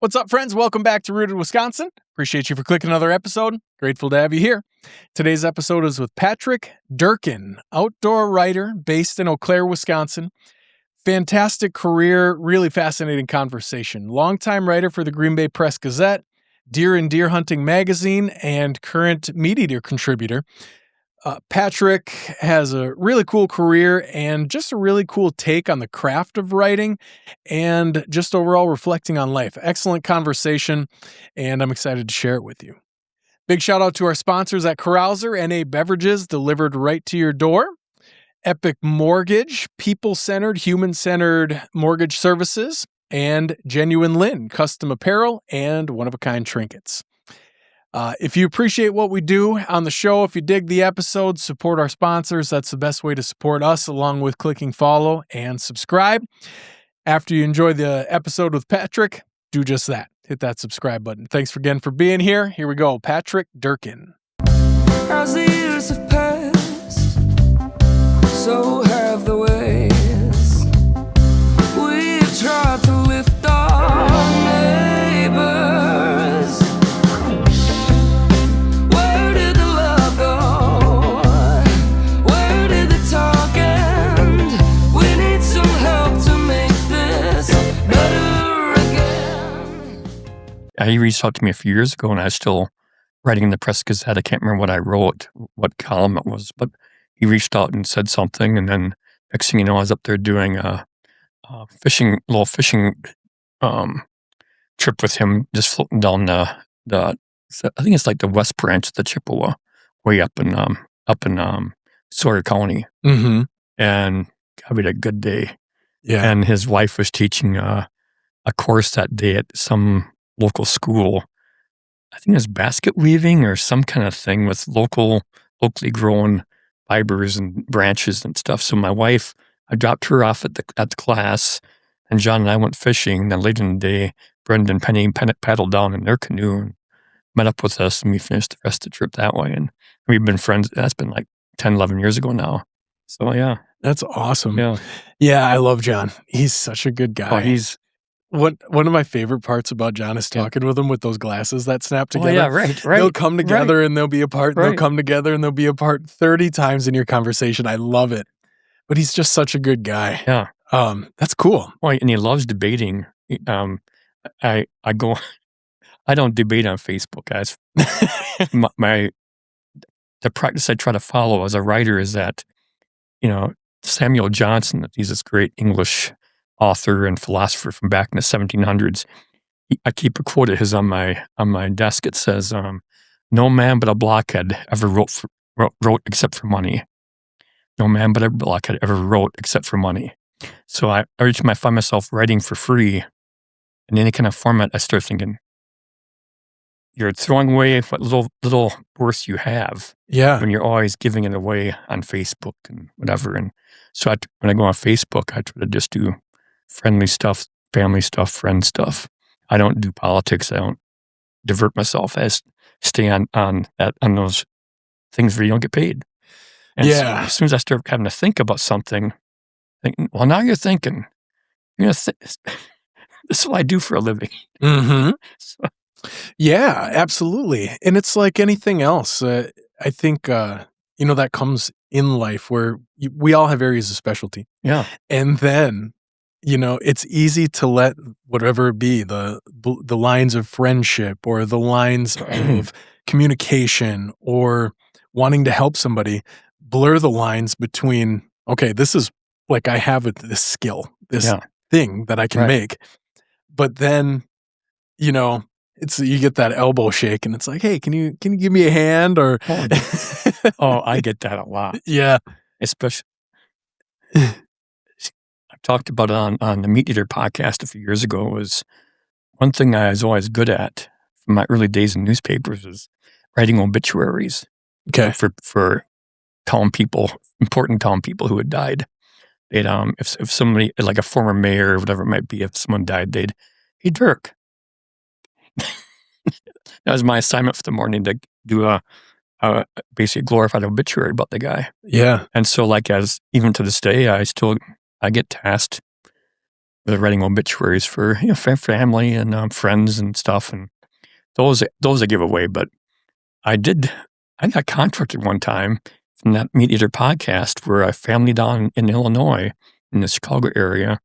What's up, friends? Welcome back to Rooted Wisconsin. Appreciate you for clicking another episode. Grateful to have you here. Today's episode is with Patrick Durkin, outdoor writer based in Eau Claire, Wisconsin. Fantastic career, really fascinating conversation. Longtime writer for the Green Bay Press Gazette, Deer and Deer Hunting Magazine, and current MeatEater contributor. Patrick has a really cool career and just a really cool take on the craft of writing and just overall reflecting on life. Excellent conversation, and I'm excited to share it with you. Big shout out to our sponsors at Carouser, NA Beverages, delivered right to your door. Epic Mortgage, people-centered, human-centered mortgage services, and Genuine Lynn, custom apparel and one-of-a-kind trinkets. If you appreciate what we do on the show, if you dig the episodes, support our sponsors. That's the best way to support us, along with clicking follow and subscribe. After you enjoy the episode with Patrick, do just that. Hit that subscribe button. Thanks again for being here. Here we go. Patrick Durkin. As the years have passed, so have the ways. We've tried to lift our neighbors. Where did the love go? Where did the talk end? We need some help to make this better again. He reached out to me a few years ago, and I was still writing in the Press Gazette. I can't remember what I wrote, what column it was, but he reached out and said something, and then next thing you know, I was up there doing a little fishing trip with him, just floating down the I think it's like the West Branch of the Chippewa, way up in Sawyer County, and we had a good day. Yeah. And his wife was teaching a course that day at some local school. I think it was basket weaving or some kind of thing with locally grown fibers and branches and stuff. So my wife, I dropped her off at the class, and John and I went fishing. Then later in the day, Brendan and Penny paddled down in their canoe and met up with us, and we finished the rest of the trip that way. And we've been friends. That's been like 10, 11 years ago now. So yeah. That's awesome. Yeah. Yeah, I love John. He's such a good guy. Oh, he's... One of my favorite parts about John is talking with him with those glasses that snap together. Oh, yeah, right. They'll come together and they'll be apart. And they'll come together and they'll be apart 30 times in your conversation. I love it. But he's just such a good guy. Yeah. That's cool. Well, and he loves debating. I don't debate on Facebook, guys. The practice I try to follow as a writer is that, Samuel Johnson, he's this great English author and philosopher from back in the 1700s. I keep a quote of his on my desk. It says, "No man but a blockhead ever wrote except for money. No man but a blockhead ever wrote except for money." So every time I find myself writing for free in any kind of format, I start thinking, you're throwing away what little worth you have. Yeah. When you're always giving it away on Facebook and whatever. And so when I go on Facebook, I try to just do friendly stuff, family stuff, friend stuff. I don't do politics. I don't divert myself. I stay on those things where you don't get paid. And so as soon as I start having to think about something, well, now you're thinking, this is what I do for a living. So, yeah, absolutely. And it's like anything else. I think, that comes in life where we all have areas of specialty. Yeah. And then, it's easy to let whatever it be, the lines of friendship or the lines of communication or wanting to help somebody, blur the lines between, okay, this is like I have this skill, this thing that I can make. But then, you get that elbow shake and it's like, hey, can you give me a hand? Or I get that a lot. Yeah. Especially, I talked about it on the MeatEater podcast a few years ago. Was one thing I was always good at from my early days in newspapers is writing obituaries. Okay. For important town people who had died. They'd, if somebody, like a former mayor or whatever it might be, if someone died, hey, Dirk. That was my assignment for the morning, to do a basically glorified obituary about the guy. Yeah. And so, even to this day, I get tasked writing obituaries for family and friends and stuff, and those I give away. But I got contracted one time from that MeatEater podcast where a family down in Illinois, in the Chicago area,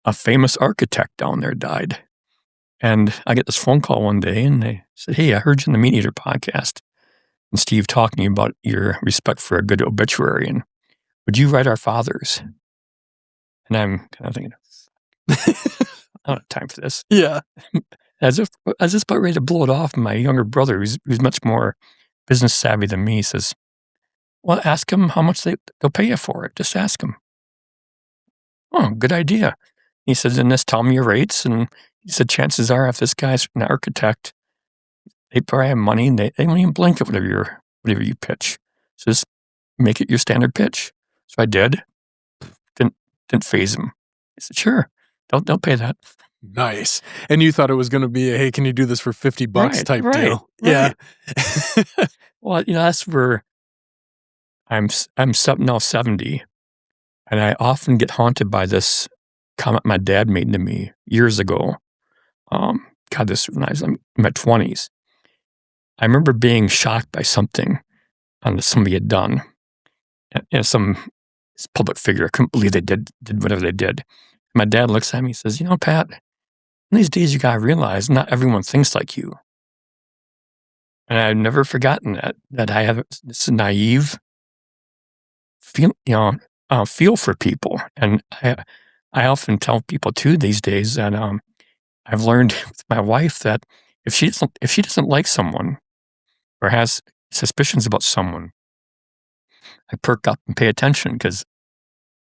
a famous architect down there died. And I get this phone call one day, and they said, "Hey, I heard you in the MeatEater podcast, and Steve talking about your respect for a good obituary, and would you write our fathers?" And I'm kind of thinking, I don't have time for this. Yeah. As if I was just about ready to blow it off. My younger brother, who's much more business savvy than me, says, "Well, ask them how much they'll pay you for it. Just ask them." Oh, good idea. He says, "And just tell me your rates." And he said, chances are, if this guy's an architect, they probably have money, and they won't even blink at whatever you pitch. So just make it your standard pitch. So I did. Didn't faze him. He said, "Sure, they'll pay that." Nice. And you thought it was going to be a, "Hey, can you do this for $50 type deal?" Right. Yeah. Well, that's where I'm now 70, and I often get haunted by this comment my dad made to me years ago. God, this was when I was in my 20s. I remember being shocked by something somebody had done. Some public figure. I couldn't believe they did whatever they did. My dad looks at me and says, "You know, Pat, in these days you gotta realize not everyone thinks like you." And I've never forgotten that I have this naive feel for people. And I often tell people too these days that I've learned with my wife that if she doesn't like someone or has suspicions about someone, I perk up and pay attention, because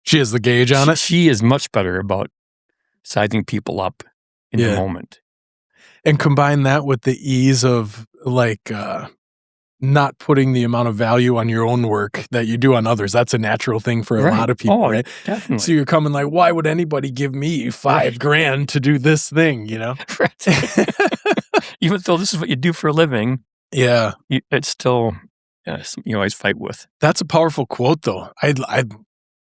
She has the gauge on it. she is much better about sizing people up in the moment. And combine that with the ease of not putting the amount of value on your own work that you do on others. That's a natural thing for a lot of people, right? Definitely. So you're coming like, why would anybody give me $5,000 to do this thing, Right. Even though this is what you do for a living, Yeah. it's still something you always fight with. That's a powerful quote, though.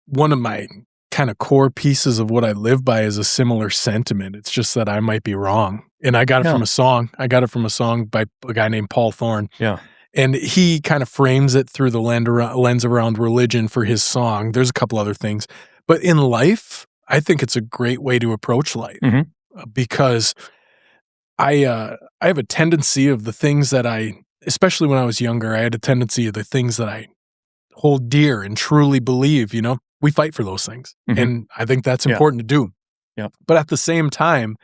One of my kind of core pieces of what I live by is a similar sentiment. It's just that I might be wrong. And I got it from a song. I got it from a song by a guy named Paul Thorne. Yeah. And he kind of frames it through the lens around religion for his song. There's a couple other things. But in life, I think it's a great way to approach life, because I have a tendency of the things that especially when I was younger, I had a tendency of the things that I hold dear and truly believe, we fight for those things. And I think that's important to do. Yeah. But at the same time,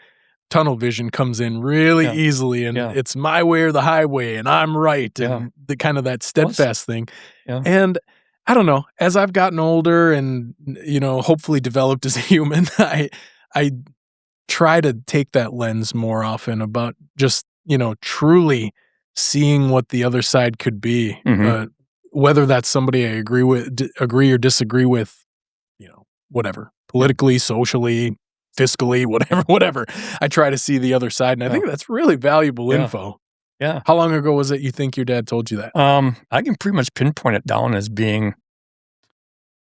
tunnel vision comes in really easily, and it's my way or the highway, and I'm right, and the kind of that steadfast thing. Yeah. And I don't know, as I've gotten older and, hopefully developed as a human, I try to take that lens more often about just, truly seeing what the other side could be, whether that's somebody I agree or disagree with, whatever, politically, socially, fiscally, whatever. I try to see the other side, and I think that's really valuable info. Yeah. How long ago was it you think your dad told you that? I can pretty much pinpoint it down as being,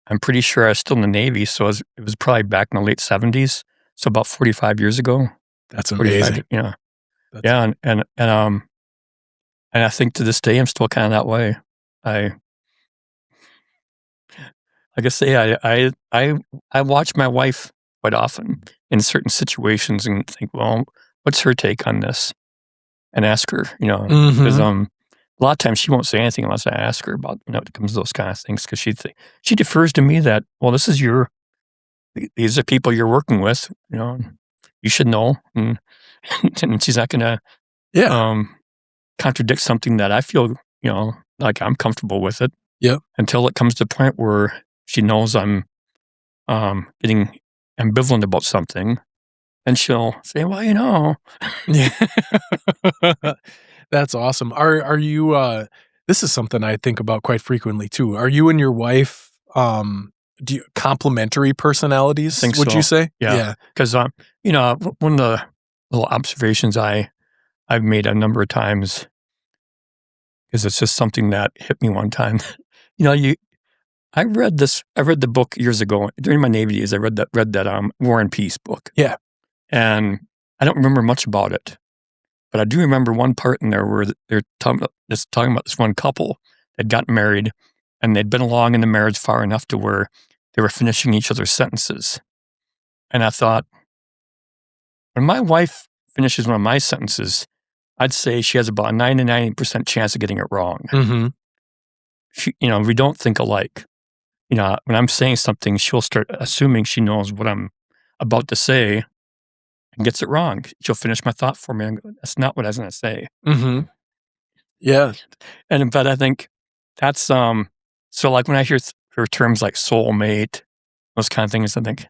I'm pretty sure I was still in the Navy, so it was probably back in the late 70s, so about 45 years ago. That's amazing. Yeah. And I think to this day I'm still kind of that way. Like I say, I watch my wife quite often in certain situations and think, well, what's her take on this? And ask her, because a lot of times she won't say anything unless I ask her about, it comes to those kind of things, because she defers to me that, well, these are people you're working with, you should know, and she's not going to contradict something that I feel, like I'm comfortable with it. Yep. Until it comes to the point where she knows I'm getting ambivalent about something, and she'll say, well, Yeah. That's awesome. Are you this is something I think about quite frequently too. Are you and your wife complementary personalities, would you say? Yeah. Because one of the little observations I've made a number of times is it's just something that hit me one time. I read the book years ago during my Navy days. I read that War and Peace book. Yeah. And I don't remember much about it, but I do remember one part in there where they're talking about this one couple that got married, and they'd been along in the marriage far enough to where they were finishing each other's sentences. And I thought, when my wife finishes one of my sentences, I'd say she has about a 99% chance of getting it wrong. Mm-hmm. We don't think alike. When I'm saying something, she'll start assuming she knows what I'm about to say and gets it wrong. She'll finish my thought for me and go, that's not what I was going to say. Mm-hmm. Yeah. But I think that's, so like when I hear terms like soulmate, those kind of things, I think,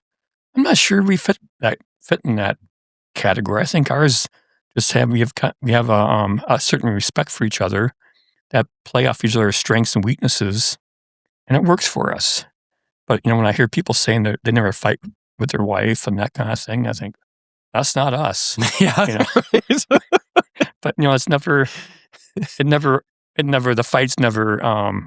I'm not sure we fit in that category. I think ours just we have a certain respect for each other that play off each other's strengths and weaknesses, and it works for us. But when I hear people saying that they never fight with their wife and that kind of thing, I think that's not us. Yeah. But it's never. The fights never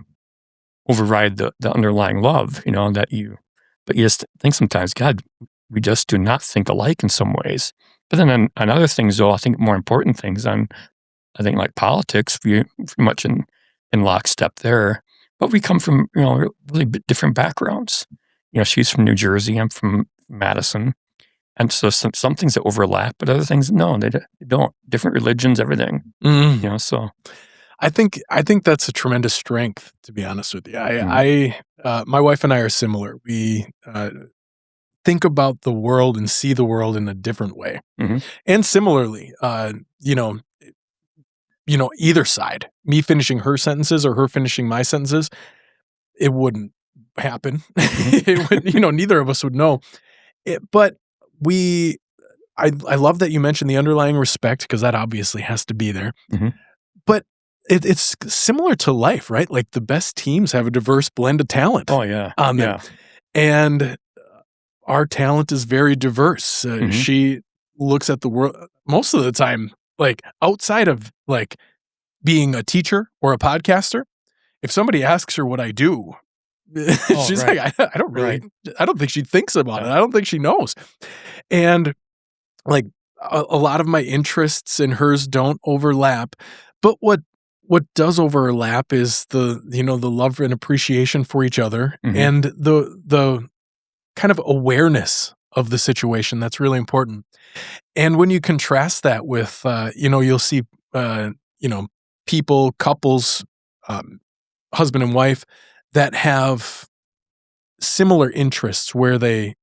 override the underlying love. But you just think sometimes, God, we just do not think alike in some ways. But then on other things, though, I think more important things I think like politics, we're pretty much in lockstep there. But we come from, really different backgrounds. She's from New Jersey, I'm from Madison. And so some things that overlap, but other things, no, they don't. Different religions, everything. Mm. So I think that's a tremendous strength, to be honest with you. My wife and I are similar. We think about the world and see the world in a different way. Mm-hmm. And similarly, either side, me finishing her sentences or her finishing my sentences, it wouldn't happen. It would, neither of us would know. But I love that you mentioned the underlying respect, because that obviously has to be there. Mm-hmm. But it's similar to life, right? Like the best teams have a diverse blend of talent. Oh yeah, on them. And our talent is very diverse. Mm-hmm. She looks at the world most of the time, like outside of like being a teacher or a podcaster. If somebody asks her what I do, she's right. like, I don't really, I don't think she thinks about it. I don't think she knows. And like a lot of my interests and hers don't overlap. But what does overlap is the love and appreciation for each other, mm-hmm. and the kind of awareness of the situation. That's really important. And when you contrast that with, you'll see, people, couples, husband and wife that have similar interests where they,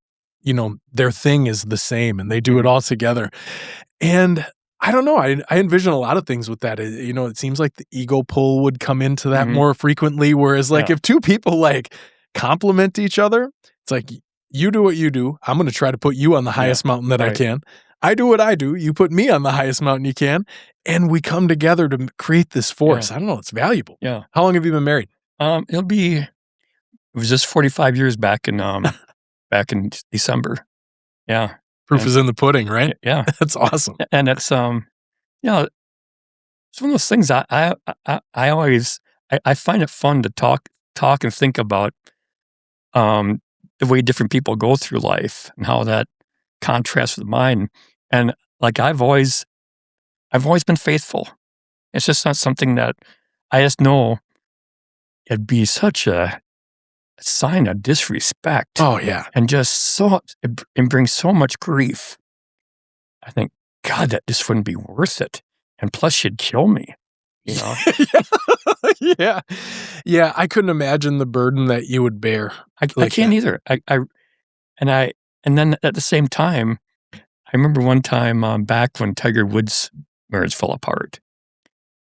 their thing is the same and they do it all together. And I don't know. I envision a lot of things with that. It seems like the ego pull would come into that mm-hmm. more frequently. Whereas like if two people like complement each other, it's like, you do what you do. I'm going to try to put you on the highest mountain that I can. I do what I do. You put me on the highest mountain you can. And we come together to create this force. I don't know. It's valuable. Yeah. How long have you been married? It was just 45 years back in December. Yeah. Proof is in the pudding, right? Yeah. That's awesome. And it's, it's one of those things I always find it fun to talk and think about, the way different people go through life and how that contrasts with mine. And like, I've always been faithful. It's just not something that I just know it'd be such a sign of disrespect. Oh yeah. And just it brings so much grief. I think, God, that just wouldn't be worth it. And plus she'd kill me, Yeah. Yeah. I couldn't imagine the burden that you would bear. I can't either. And then at the same time, I remember one time back when Tiger Woods' marriage fell apart,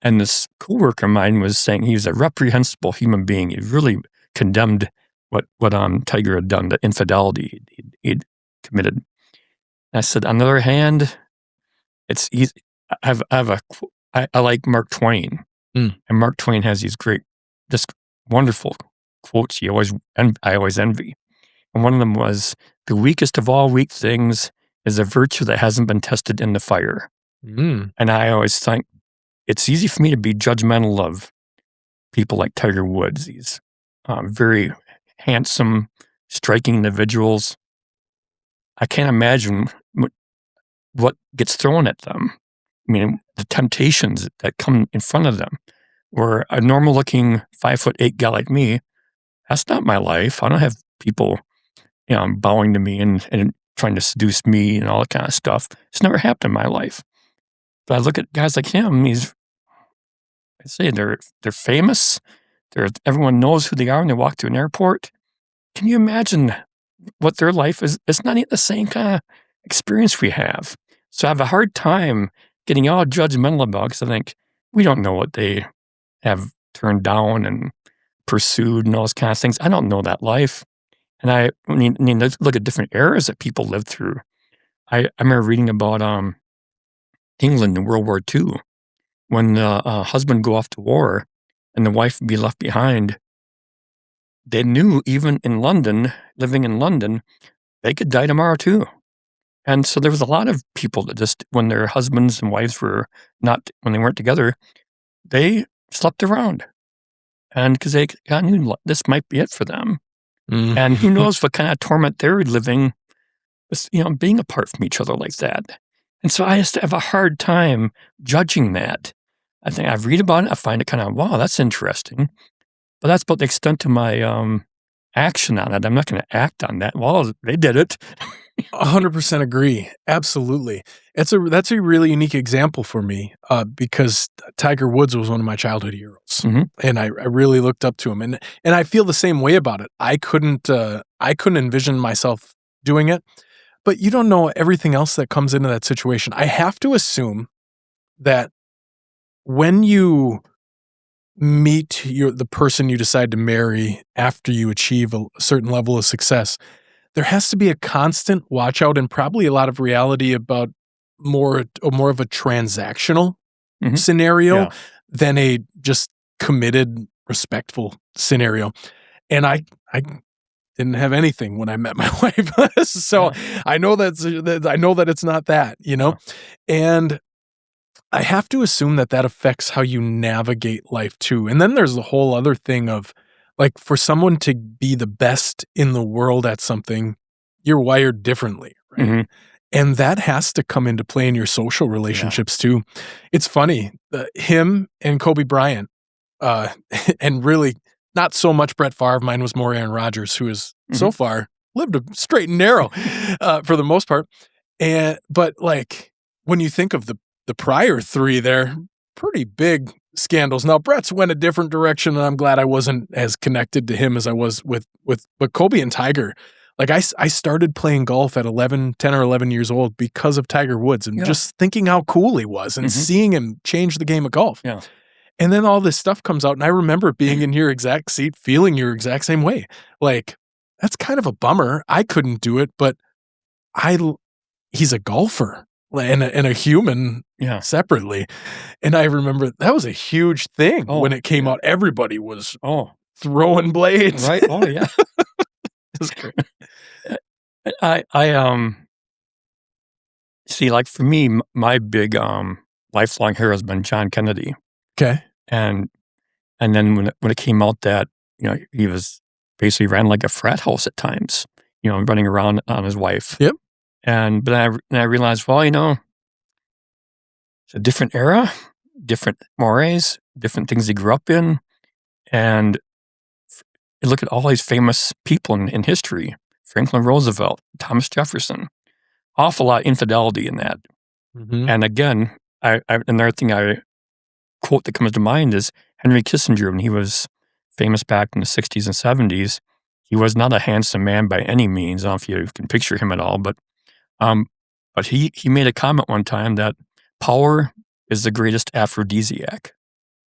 and this coworker of mine was saying he was a reprehensible human being. He really condemned what Tiger had done, the infidelity he'd committed. And I said, on the other hand, it's easy. I like Mark Twain, and Mark Twain has these great, just wonderful quotes I always envy. And one of them was, the weakest of all weak things is a virtue that hasn't been tested in the fire. And I always think it's easy for me to be judgmental of people like Tiger Woods. He's very handsome, striking individuals. I can't imagine what gets thrown at them. I mean, the temptations that come in front of them. Where a normal-looking 5'8" guy like me, that's not my life. I don't have people, bowing to me and trying to seduce me and all that kind of stuff. It's never happened in my life. But I look at guys like him. They're famous. Everyone knows who they are when they walk to an airport. Can you imagine what their life is? It's not the same kind of experience we have. So I have a hard time getting all judgmental about, because I think we don't know what they have turned down and pursued and all those kind of things. I don't know that life. And I mean, look at different eras that people lived through. I remember reading about England in World War II, when the husband would go off to war and the wife would be left behind. They knew even in London, living in London, they could die tomorrow too. And so there was a lot of people that just, when their husbands and wives when they weren't together, they slept around. And because they knew this might be it for them. Mm. And who knows what kind of torment they're living, being apart from each other like that. And so I just have a hard time judging that. I think I read about it, I find it kind of, wow, that's interesting. But that's about the extent of my action on it. I'm not going to act on that. Well, they did it. 100% agree. Absolutely. That's a really unique example for me, because Tiger Woods was one of my childhood heroes, and I really looked up to him, and I feel the same way about it. I couldn't envision myself doing it, but you don't know everything else that comes into that situation. I have to assume that when you meet the person you decide to marry after you achieve a certain level of success, there has to be a constant watch out and probably a lot of reality about more of a transactional scenario than a just committed, respectful scenario. And I didn't have anything when I met my wife, so I know that it's not that, and I have to assume that affects how you navigate life too. And then there's the whole other thing of, like, for someone to be the best in the world at something, you're wired differently, right? And that has to come into play in your social relationships too. It's funny, him and Kobe Bryant, and really not so much Brett Favre. Mine was more Aaron Rodgers, who has so far lived a straight and narrow for the most part. But like, when you think of the prior three, they're pretty big scandals. Now, Brett's went a different direction, and I'm glad I wasn't as connected to him as I was but Kobe and Tiger. Like, I started playing golf at 10 or 11 years old because of Tiger Woods, and just thinking how cool he was and seeing him change the game of golf. Yeah. And then all this stuff comes out, and I remember being in your exact seat, feeling your exact same way. Like, that's kind of a bummer. I couldn't do it, but he's a golfer and a human separately. And I remember that was a huge thing when it came out. Everybody was throwing blades. Right. Oh, yeah. It's great. I see, like, for me, my big lifelong hero has been John Kennedy. Okay. And then when it came out that, he was basically ran like a frat house at times, running around on his wife. Yep. But I realized, well, it's a different era, different mores, different things he grew up in. And you look at all these famous people in history: Franklin Roosevelt, Thomas Jefferson. Awful lot of infidelity in that. And again, another thing quote that comes to mind is Henry Kissinger, when he was famous back in the 60s and 70s. He was not a handsome man by any means. I don't know if you can picture him at all, but he made a comment one time that power is the greatest aphrodisiac.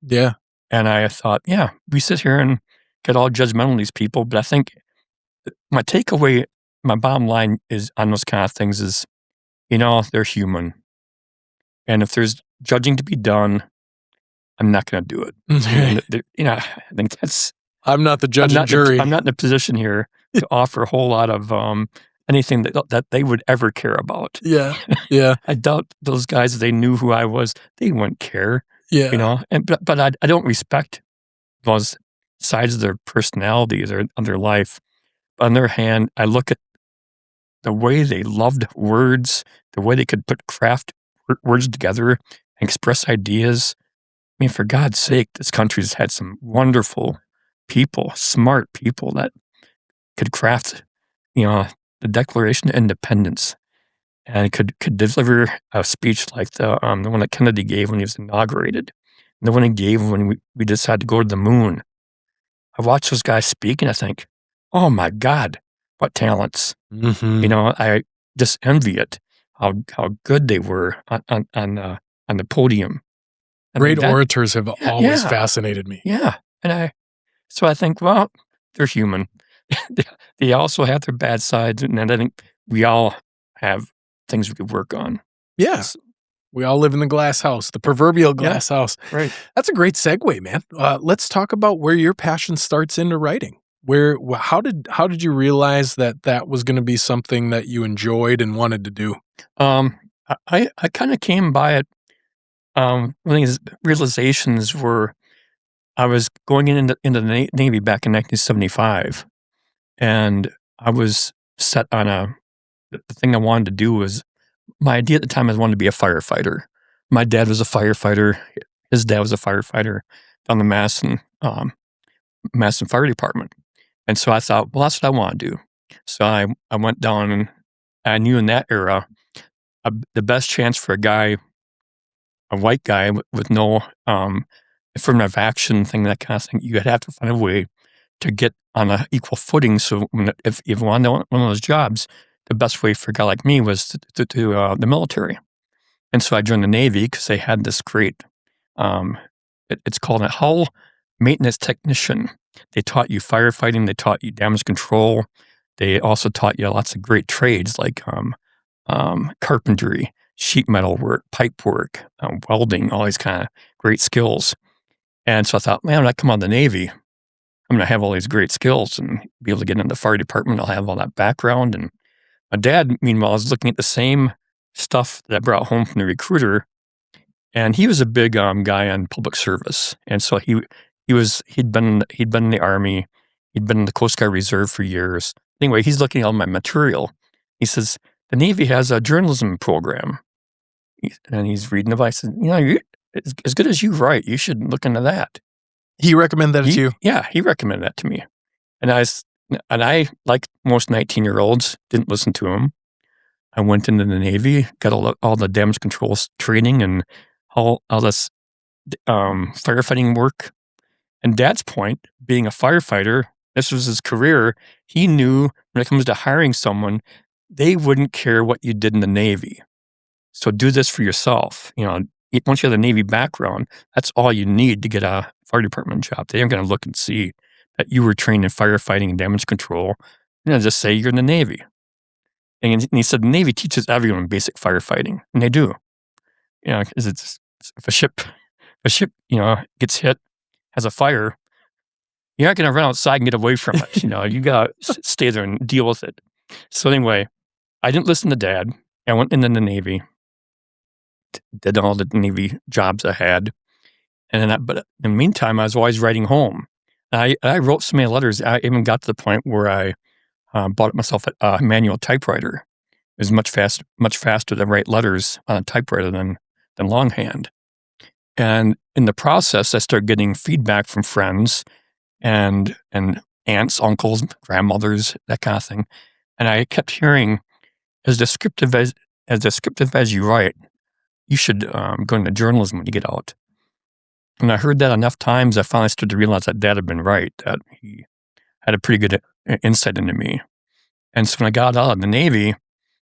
Yeah. And I thought, we sit here and get all judgmental of these people, but I think my takeaway, my bottom line is on those kind of things is, they're human. And if there's judging to be done, I'm not going to do it. I think I'm not the judge and jury. I'm not in a position here to offer a whole lot of anything that they would ever care about. Yeah, yeah. I doubt those guys, if they knew who I was, they wouldn't care. Yeah. But I don't respect those sides of their personalities or of their life. On their hand, I look at the way they loved words, the way they could put craft words together and express ideas. I mean, for God's sake, this country's had some wonderful people, smart people that could craft, the Declaration of Independence and could deliver a speech like the one that Kennedy gave when he was inaugurated, and the one he gave when we decided to go to the moon. I watch those guys speak and I think, oh my God, what talents! Mm-hmm. I just envy it how good they were on the podium. I mean, Great orators have always yeah. fascinated me. Yeah, so I think, well, they're human. They also have their bad sides, and I think we all have things we could work on. Yeah. We all live in the glass house, the proverbial glass house. Right. That's a great segue, man. Let's talk about where your passion starts into writing. How did you realize that was going to be something that you enjoyed and wanted to do? I kind of came by it. One of these realizations were I was going into the Navy back in 1975, and I was set on the thing I wanted to do was, my idea at the time, I wanted to be a firefighter. My dad was a firefighter. His dad was a firefighter down the Madison Fire Department. And so I thought, well, that's what I want to do. So I went down, and I knew in that era, the best chance for a white guy with no affirmative action thing, that kind of thing, you'd have to find a way to get on an equal footing. So if you wanted one of those jobs, the best way for a guy like me was to the military. And so I joined the Navy because they had this great, it's called a hull maintenance technician. They taught you firefighting, they taught you damage control. They also taught you lots of great trades like carpentry, sheet metal work, pipe work, welding, all these kind of great skills. And so I thought, man, when I come out of the Navy, I'm going to have all these great skills and be able to get into the fire department. I'll have all that background. And my dad, meanwhile, was looking at the same stuff that I brought home from the recruiter, and he was a big guy on public service. And so he'd been in the Army, he'd been in the Coast Guard Reserve for years. Anyway, he's looking at all my material. He says, the Navy has a journalism program. And he's reading about it. I said, you're as good as you write. You should look into that. He recommended that to you? Yeah, he recommended that to me. And I, like most 19-year-olds, didn't listen to him. I went into the Navy, got all the damage control training and all this firefighting work. And Dad's point, being a firefighter, this was his career, he knew when it comes to hiring someone, they wouldn't care what you did in the Navy. So do this for yourself. Once you have the Navy background, that's all you need to get a fire department job. They aren't going to look and see that you were trained in firefighting and damage control. Just say you're in the Navy. And he said the Navy teaches everyone basic firefighting, and they do. Because if a ship gets hit, has a fire, you're not going to run outside and get away from it. You got to stay there and deal with it. So anyway, I didn't listen to Dad. I went into the Navy, did all the Navy jobs I had, but in the meantime, I was always writing home. I wrote so many letters. I even got to the point where I bought myself a manual typewriter. It was much faster to write letters on a typewriter than longhand. And in the process, I started getting feedback from friends and aunts, uncles, grandmothers, that kind of thing. And I kept hearing, as descriptive as you write, you should go into journalism when you get out. And I heard that enough times, I finally started to realize that Dad had been right, that he had a pretty good insight into me. And so when I got out of the Navy,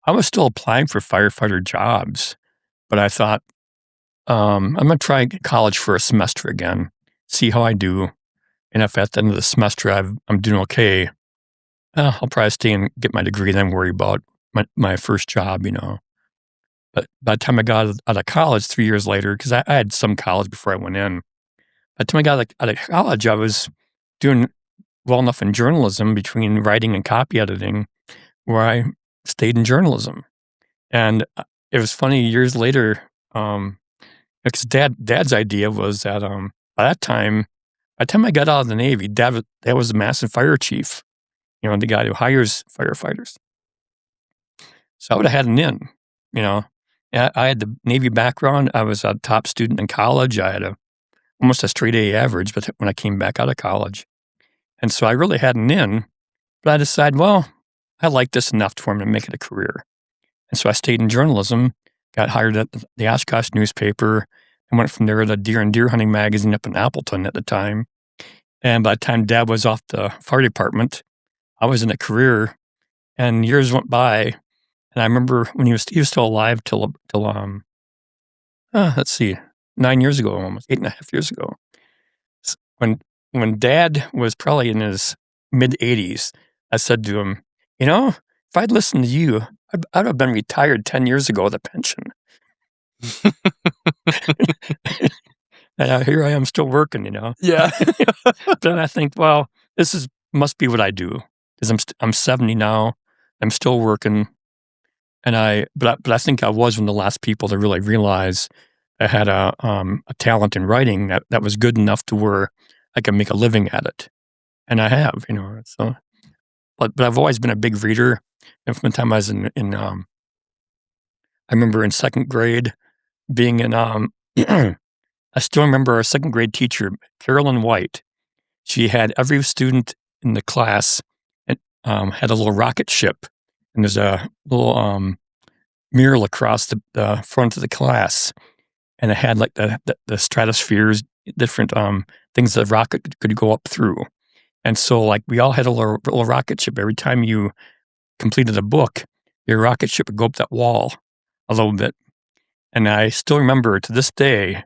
I was still applying for firefighter jobs, but I thought, I'm going to try college for a semester again, see how I do. And if at the end of the semester I'm doing okay, I'll probably stay and get my degree, then worry about my first job, But by the time I got out of college 3 years later, because I had some college before I went in, by the time I got out of college, I was doing well enough in journalism between writing and copy editing where I stayed in journalism. And it was funny, years later, because Dad's idea was that by that time, by the time I got out of the Navy, Dad was the mass and fire chief, the guy who hires firefighters. So I would have had an in, you know. I had the Navy background. I was a top student in college. I had almost a straight A average, but when I came back out of college. And so I really had an in, but I decided, well, I like this enough for me to make it a career. And so I stayed in journalism, got hired at the Oshkosh newspaper, and went from there to Deer and Deer Hunting magazine up in Appleton at the time. And by the time Dad was off the fire department, I was in a career, and years went by. And I remember when he was still alive till let's see, 9 years ago, almost 8.5 years ago. When Dad was probably in his mid-80s, I said to him, if I'd listened to you, I'd have been retired 10 years ago with a pension. And here I am still working, Yeah. Then I think, well, must be what I do, because I'm 70 now. I'm still working, but I think I was one of the last people to really realize I had a talent in writing that was good enough to where I could make a living at it, and I have, So, but I've always been a big reader, and from the time I was in I remember in second grade being in I still remember our second grade teacher, Carolyn White. She had every student in the class had a little rocket ship, and there's a little mural across the front of the class, and it had like the stratospheres, different things that a rocket could go up through. And so like we all had a little rocket ship. Every time you completed a book, your rocket ship would go up that wall a little bit. And I still remember to this day,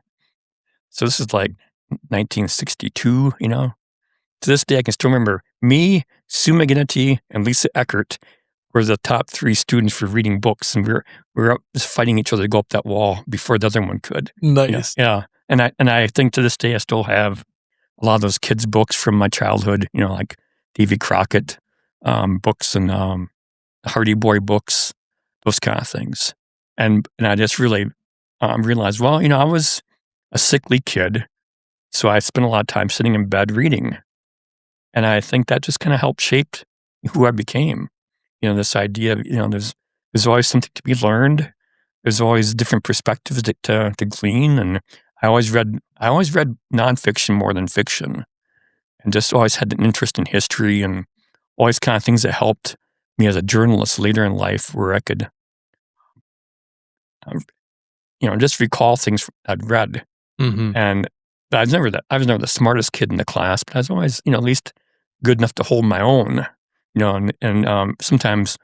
so this is like 1962, to this day I can still remember me, Sue McGinnity, and Lisa Eckert were the top 3 students for reading books, and we were up just fighting each other to go up that wall before the other one could. Nice. Yeah. And I think to this day I still have a lot of those kids' books from my childhood, like Davy Crockett books and the Hardy Boy books, those kind of things. And I just really realized, well, I was a sickly kid, so I spent a lot of time sitting in bed reading. And I think that just kind of helped shape who I became. This idea of, there's always something to be learned. There's always different perspectives to glean. And I always read nonfiction more than fiction, and just always had an interest in history and always kind of things that helped me as a journalist later in life, where I could, just recall things I'd read. Mm-hmm. And I was never the smartest kid in the class, but I was always, at least good enough to hold my own, and sometimes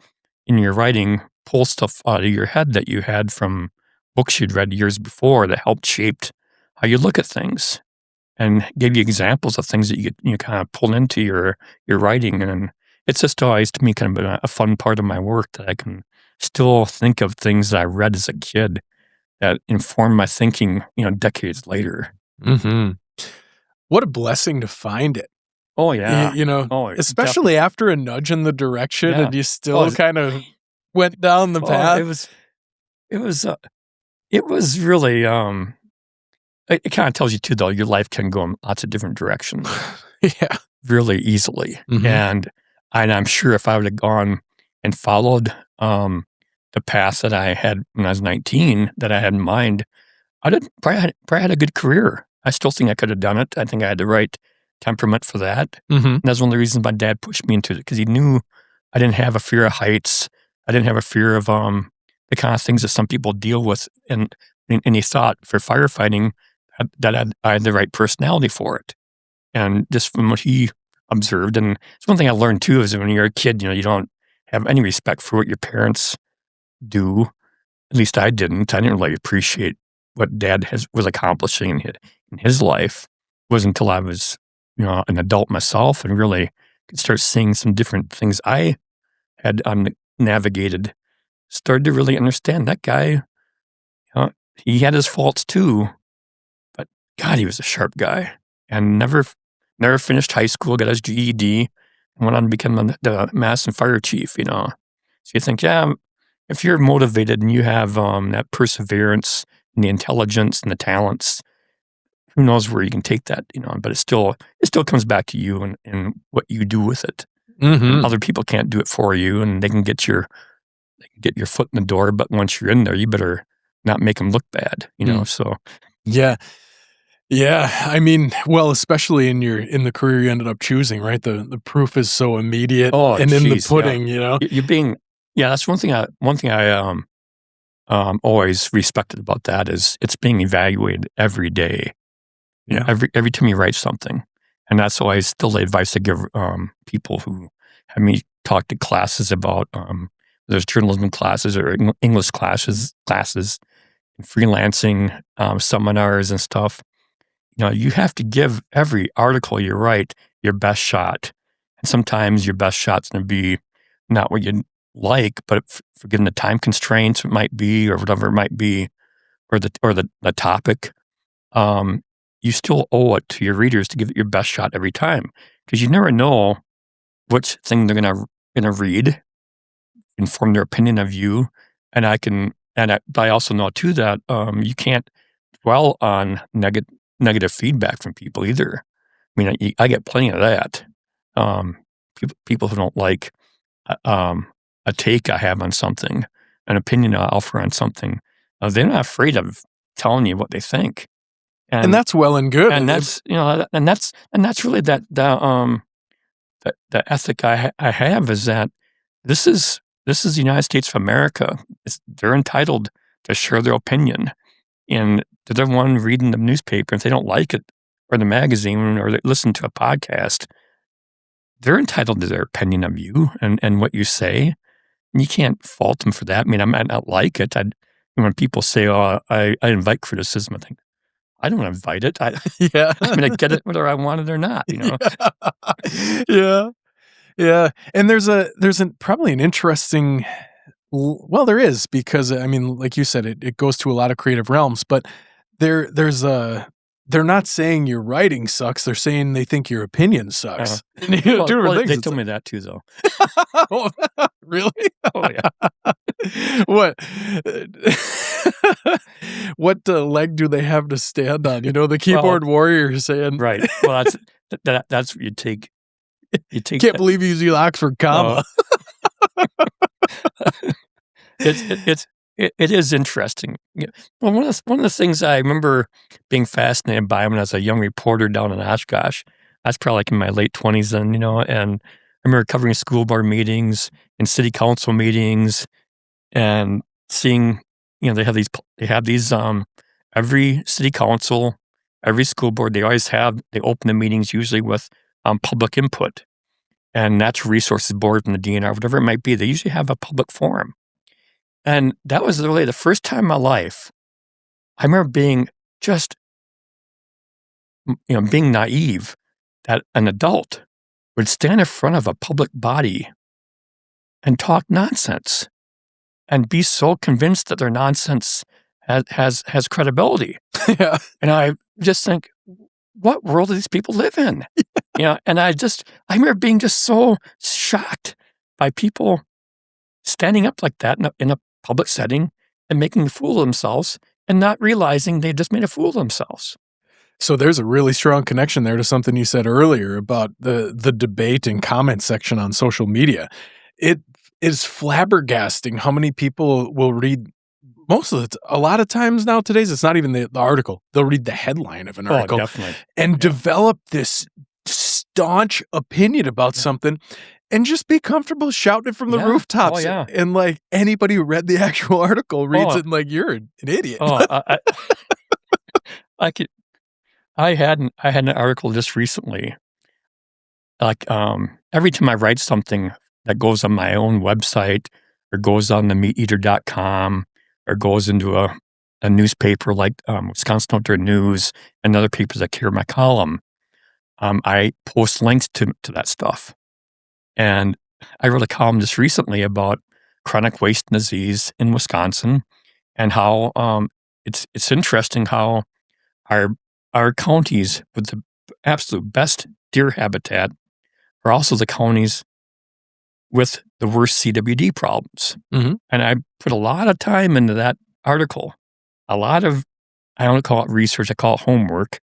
in your writing, pull stuff out of your head that you had from books you'd read years before that helped shape how you look at things, and gave you examples of things that you kind of pull into your writing. And it's just always, to me, kind of a fun part of my work that I can still think of things that I read as a kid that informed my thinking, decades later. Mm-hmm. What a blessing to find it. Oh, yeah. Especially after a nudge in the direction, Yeah. and you still kind of went down the path. It was really, it kind of tells you too, though, your life can go in lots of different directions Yeah. really easily. Mhm. And I'm sure if I would have gone and followed the path that I had when I was 19, that I had in mind, I'd have probably had a good career. I still think I could have done it. I think I had the right temperament for that. Mm-hmm. And that's one of the reasons my dad pushed me into it, because he knew I didn't have a fear of heights. I didn't have a fear of the kind of things that some people deal with. And he thought for firefighting that I had the right personality for it. And just from what he observed, and it's one thing I learned too, is that when you're a kid, you don't have any respect for what your parents do. At least I didn't. I didn't really appreciate what Dad was accomplishing in his life. It wasn't until I was, an adult myself and really could start seeing some different things I had navigated, started to really understand that guy. He had his faults too, but God, he was a sharp guy, and never finished high school, got his GED, and went on to become the mass and fire chief. So you think, yeah, if you're motivated and you have that perseverance and the intelligence and the talents, who knows where you can take that, but it still comes back to you and what you do with it. Mm-hmm. And other people can't do it for you, and they can get your foot in the door, but once you're in there, you better not make them look bad, so. Yeah. Yeah. I mean, well, especially in the career you ended up choosing, right? The proof is so immediate and in the Geez, pudding, You're being, that's one thing I always respected about that is it's being evaluated every day. Yeah. Every time you write something. And that's always still the advice I give people who have me talk to classes about there's journalism classes or English classes, freelancing seminars and stuff. You have to give every article you write your best shot. And sometimes your best shot's going to be not what you like, but forgetting the time constraints it might be, or whatever it might be, or the topic. You still owe it to your readers to give it your best shot every time, because you never know which thing they're gonna read, inform their opinion of you, and I also know too that you can't dwell on negative feedback from people either. I mean, I get plenty of that. People who don't like a take I have on something, an opinion I offer on something, they're not afraid of telling you what they think. And that's well and good. And that's and that's really the ethic I have is that this is the United States of America. They're entitled to share their opinion, and they're the one reading the newspaper. If they don't like it, or the magazine, or they listen to a podcast, they're entitled to their opinion of you and what you say. And you can't fault them for that. I mean, I might not like it. When people say, "Oh, I invite criticism," I think, I don't invite it. Yeah. I'm going to get it whether I want it or not, Yeah. Yeah. And there's probably an interesting, well, there is, because I mean, like you said, it goes to a lot of creative realms, but they're not saying your writing sucks. They're saying they think your opinion sucks. They told me that too, though. Oh, really? Oh, yeah. What leg do they have to stand on? The keyboard warrior saying, right. Well, that's what you take. Can't believe you use the Oxford comma. It is interesting. Well, one of the things I remember being fascinated by when I was a young reporter down in Oshkosh, that's probably like in my late 20s then, and I remember covering school board meetings and city council meetings and seeing, they have these every city council, every school board, they open the meetings usually with public input, and natural resources board from the DNR, whatever it might be. They usually have a public forum. And that was really the first time in my life I remember being being naive that an adult would stand in front of a public body and talk nonsense and be so convinced that their nonsense has credibility. Yeah. And I just think, what world do these people live in? And I remember being just so shocked by people standing up like that in a public setting and making a fool of themselves and not realizing they just made a fool of themselves. So there's a really strong connection there to something you said earlier about the debate and comment section on social media. It is flabbergasting how many people will read a lot of times nowadays, it's not even the article. They'll read the headline of an article Definitely. and develop this staunch opinion about something and just be comfortable shouting it from the rooftops. Oh, yeah. And like anybody who read the actual article reads it and like, you're an idiot. I had an article just recently. Like every time I write something that goes on my own website or goes on the MeatEater.com or goes into a newspaper like Wisconsin Outdoor News and other papers that carry my column, I post links to that stuff. And I wrote a column just recently about chronic waste and disease in Wisconsin and how it's interesting how our counties with the absolute best deer habitat are also the counties with the worst CWD problems. Mm-hmm. And I put a lot of time into that article. I don't call it research, I call it homework.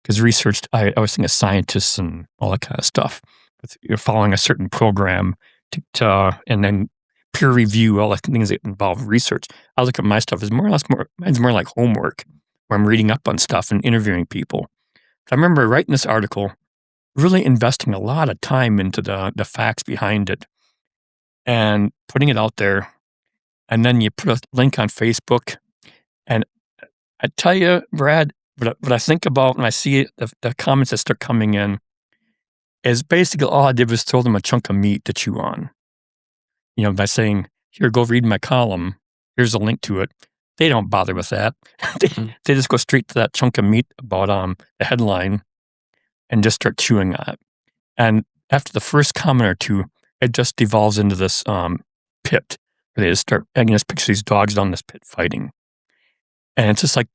because research, I was thinking of scientists and all that kind of stuff. You're following a certain program and then peer review, all the things that involve research. I look at my stuff as mine's more like homework, where I'm reading up on stuff and interviewing people. I remember writing this article, really investing a lot of time into the facts behind it and putting it out there. And then you put a link on Facebook. And I tell you, Brad, what I think about when I see the comments that start coming in is basically all I did was throw them a chunk of meat to chew on. By saying, here, go read my column. Here's a link to it. They don't bother with that. They just go straight to that chunk of meat about the headline and just start chewing on it. And after the first comment or two, it just devolves into this pit where they just start, just picture these dogs down this pit fighting. And it's just like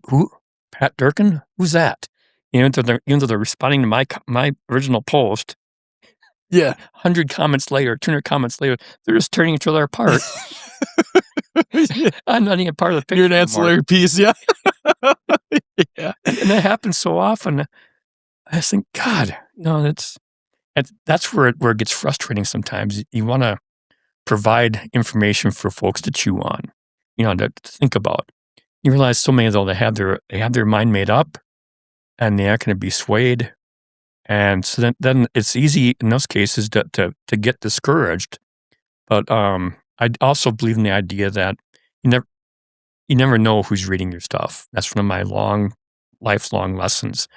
who? Pat Durkin? Who's that? Even though they're responding to my original post, 100 comments later, 200 comments later, they're just turning each other apart. I'm not even part of the picture. You're an ancillary piece, yeah. Yeah. And that happens so often. I just think, God, that's where it gets frustrating sometimes. You want to provide information for folks to chew on, to think about. You realize so many of them, they have their mind made up, and they aren't going to be swayed. And so then it's easy in those cases to get discouraged. But I also believe in the idea that you never know who's reading your stuff. That's one of my lifelong lessons.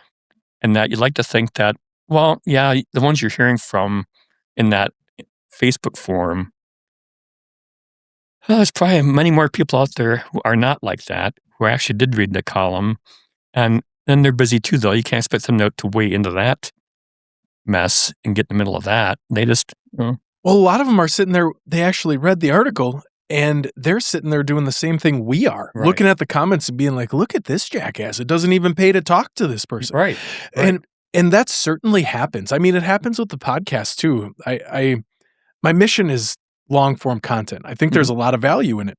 And that you'd like to think that, well, yeah, the ones you're hearing from in that Facebook forum, there's probably many more people out there who are not like that, who actually did read the column. And then they're busy too, though. You can't expect them to weigh into that mess and get in the middle of that. They just... Well, a lot of them are sitting there, they actually read the article, and they're sitting there doing the same thing we are, looking at the comments and being like, look at this jackass. It doesn't even pay to talk to this person. Right. And that certainly happens. I mean, it happens with the podcast too. My mission is long-form content. I think there's a lot of value in it.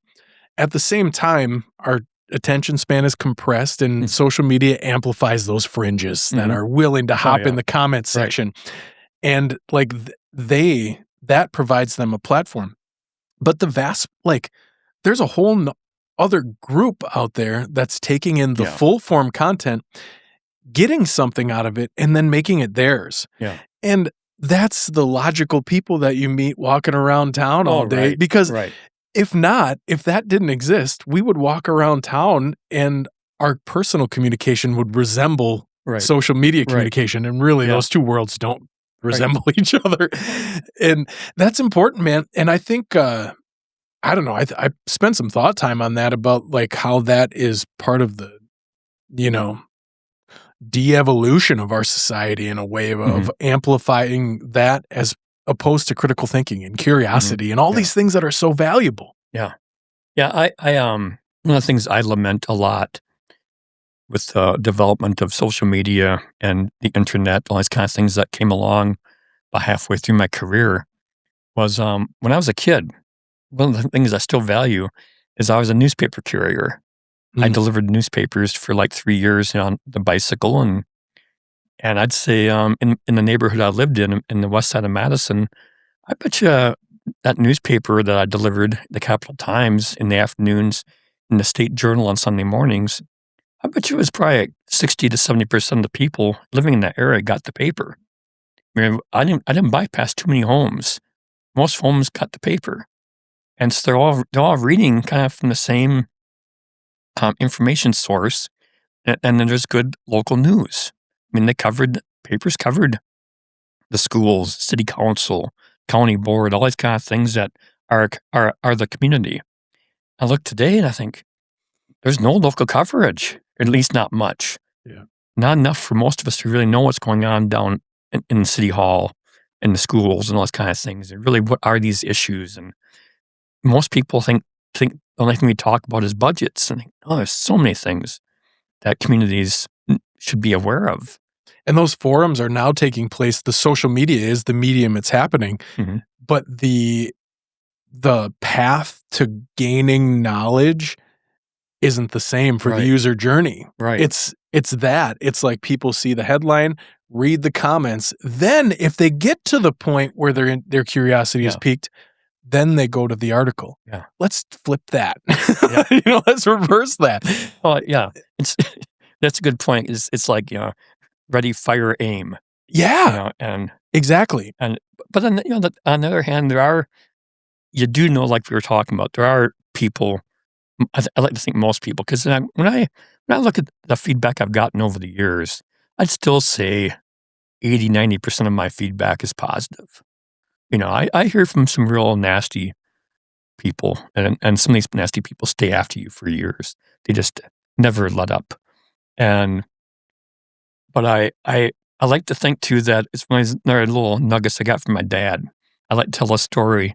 At the same time, our attention span is compressed, and social media amplifies those fringes that are willing to hop in the comment section. And like that provides them a platform. But there's a whole other group out there that's taking in the full form content, getting something out of it, and then making it theirs. Yeah. And that's the logical people that you meet walking around town all day. Because if that didn't exist, we would walk around town and our personal communication would resemble social media communication. And really, those two worlds don't resemble each other. And that's important, man. And I think, I don't know, I spent some thought time on that about like how that is part of the, de-evolution of our society in a way of amplifying that as opposed to critical thinking and curiosity and all these things that are so valuable. Yeah. Yeah. I one of the things I lament a lot with the development of social media and the internet, all these kind of things that came along about halfway through my career was when I was a kid, one of the things I still value is I was a newspaper carrier. I delivered newspapers for like 3 years on the bicycle, and I'd say in the neighborhood I lived in the west side of Madison, I bet you that newspaper that I delivered, the Capital Times, in the afternoons, in the State Journal on Sunday mornings, I bet you it was probably 60 to 70% of the people living in that area got the paper. I mean, I didn't bypass too many homes. Most homes got the paper, and so they're all reading kind of from the same information source, and then there's good local news. I mean, papers covered the schools, city council, county board, all these kind of things that are the community. I look today and I think there's no local coverage, at least not much. Yeah. Not enough for most of us to really know what's going on down in City Hall, in the schools, and all those kind of things. And really, what are these issues? And most people think the only thing we talk about is budgets. And there's so many things that communities should be aware of. And those forums are now taking place. The social media is the medium it's happening, but the path to gaining knowledge isn't the same for the user journey. Right. It's It's that. It's like people see the headline, read the comments. Then if they get to the point where their curiosity is Yeah. piqued, then they go to the article. Yeah. Let's flip that. Yeah. Let's reverse that. Well, yeah, it's that's a good point. It's like, ready, fire, aim. Yeah, And exactly. but on the other hand, you do know, like we were talking about, there are people. I like to think most people, because when I look at the feedback I've gotten over the years, I'd still say 80-90% of my feedback is positive. I hear from some real nasty people, and some of these nasty people stay after you for years. They just never let up. But I like to think too that it's one of these little nuggets I got from my dad. I like to tell a story.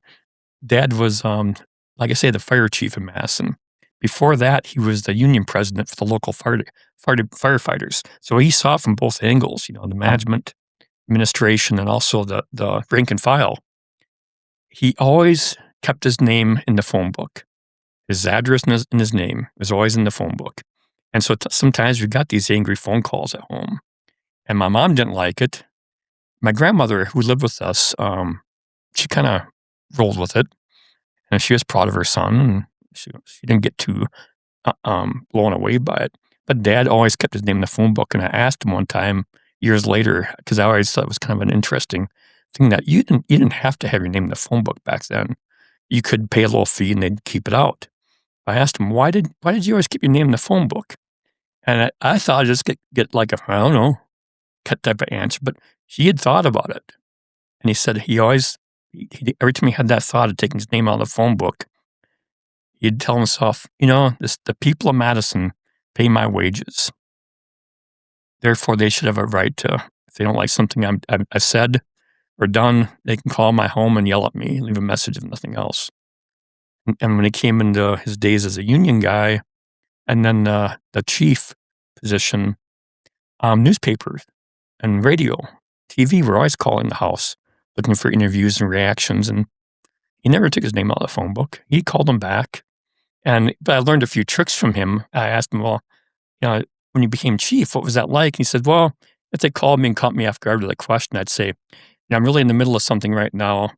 Dad was, like I say, the fire chief in Madison. Before that, he was the union president for the local firefighters. So he saw from both angles, the management, administration, and also the rank and file. He always kept his name in the phone book. His address and his name was always in the phone book. And so sometimes we got these angry phone calls at home. And my mom didn't like it. My grandmother, who lived with us, she kind of rolled with it. And she was proud of her son. And she didn't get too blown away by it. But Dad always kept his name in the phone book. And I asked him one time, years later, because I always thought it was kind of an interesting thing, that you didn't have to have your name in the phone book back then. You could pay a little fee and they'd keep it out. I asked him, why did you always keep your name in the phone book? And I thought I'd just get like I don't know, type of answer. But he had thought about it. And he said he always, every time he had that thought of taking his name out of the phone book, he'd tell himself, the people of Madison pay my wages. Therefore, they should have a right to, if they don't like something I said or done, they can call my home and yell at me, leave a message if nothing else. And when he came into his days as a union guy, and then the chief position, newspapers and radio, TV were always calling the house, looking for interviews and reactions. And he never took his name out of the phone book. He called them back. But I learned a few tricks from him. I asked him, well, when you became chief, what was that like? And he said, well, if they called me and caught me off guard with a question, I'd say, I'm really in the middle of something right now.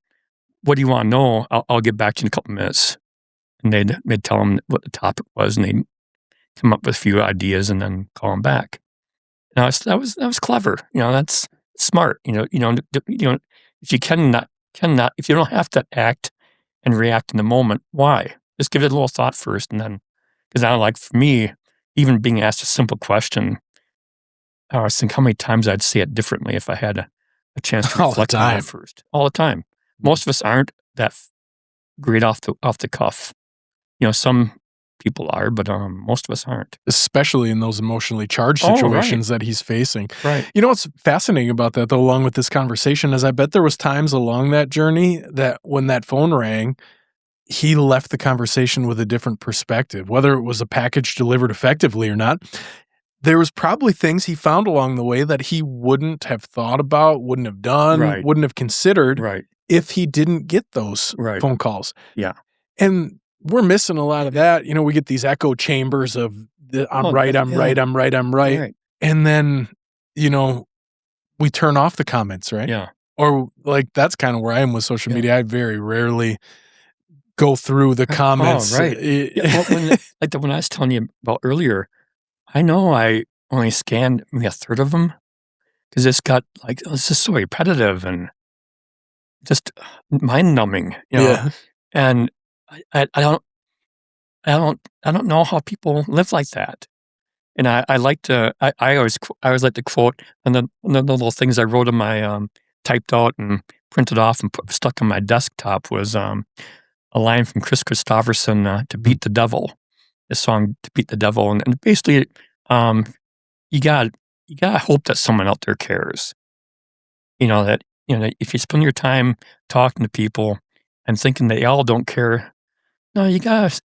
What do you want to know? I'll get back to you in a couple minutes. And they'd tell him what the topic was, and they'd come up with a few ideas and then call him back. Now that was clever. That's smart. If you cannot, if you don't have to act and react in the moment, why? Just give it a little thought first, and then, because like for me, even being asked a simple question, I was thinking how many times I'd say it differently if I had a chance to reflect on it first. All the time. Most of us aren't that great off the cuff. Some people are, but most of us aren't. Especially in those emotionally charged situations that he's facing. Right. What's fascinating about that, though, along with this conversation, is I bet there was times along that journey that when that phone rang, he left the conversation with a different perspective, whether it was a package delivered effectively or not. There was probably things he found along the way that he wouldn't have thought about, wouldn't have done, wouldn't have considered if he didn't get those phone calls. Yeah. And we're missing a lot of that. We get these echo chambers of I'm right. And then, we turn off the comments, right? Yeah. Or like, that's kind of where I am with social media. I very rarely go through the comments. Oh, right. When I was telling you about earlier, I know I only scanned maybe a third of them because it's got it's just so repetitive and just mind numbing, Yeah. And I don't know how people live like that. And I always like to quote, and then one of the little things I wrote on my typed out and printed off and stuck on my desktop was a line from Chris Christopherson, "To Beat the Devil," the song "To Beat the Devil," and basically, you gotta hope that someone out there cares. That if you spend your time talking to people and thinking they all don't care, no, you gotta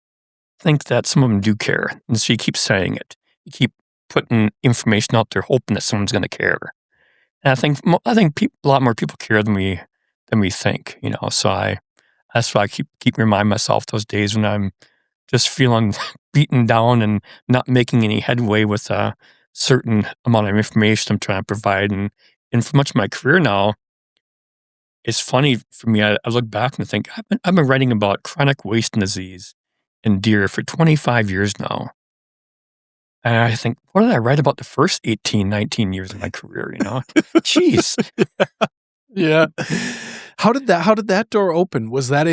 think that some of them do care, and so you keep saying it. You keep putting information out there, hoping that someone's going to care. And I think a lot more people care than we think. So that's why I keep reminding myself those days when I'm just feeling beaten down and not making any headway with certain amount of information I'm trying to provide. And for much of my career now, it's funny for me. I look back and think I've been writing about chronic wasting disease in deer for 25 years now. And I think, what did I write about the first 18, 19 years of my career, Jeez. Yeah. How did that door open? Was that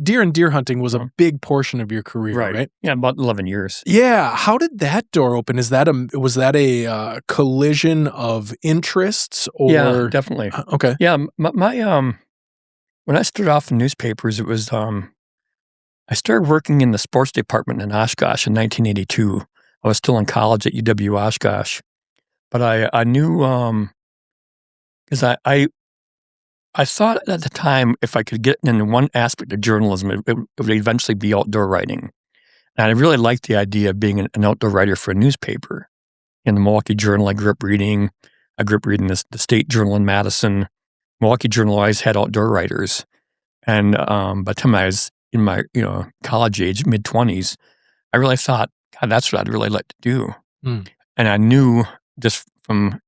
deer and deer hunting was a big portion of your career, right? Yeah, about 11 years. Yeah. How did that door open? Was that a collision of interests or? Yeah, definitely. Okay. Yeah, my when I started off in newspapers, it was I started working in the sports department in Oshkosh in 1982. I was still in college at UW Oshkosh, but I knew because I thought at the time if I could get into one aspect of journalism, it would eventually be outdoor writing. And I really liked the idea of being an outdoor writer for a newspaper. In the Milwaukee Journal, I grew up reading the State Journal in Madison. Milwaukee Journal always had outdoor writers. And by the time I was in my college age, mid-20s, I really thought, God, that's what I'd really like to do. Mm. And I knew just from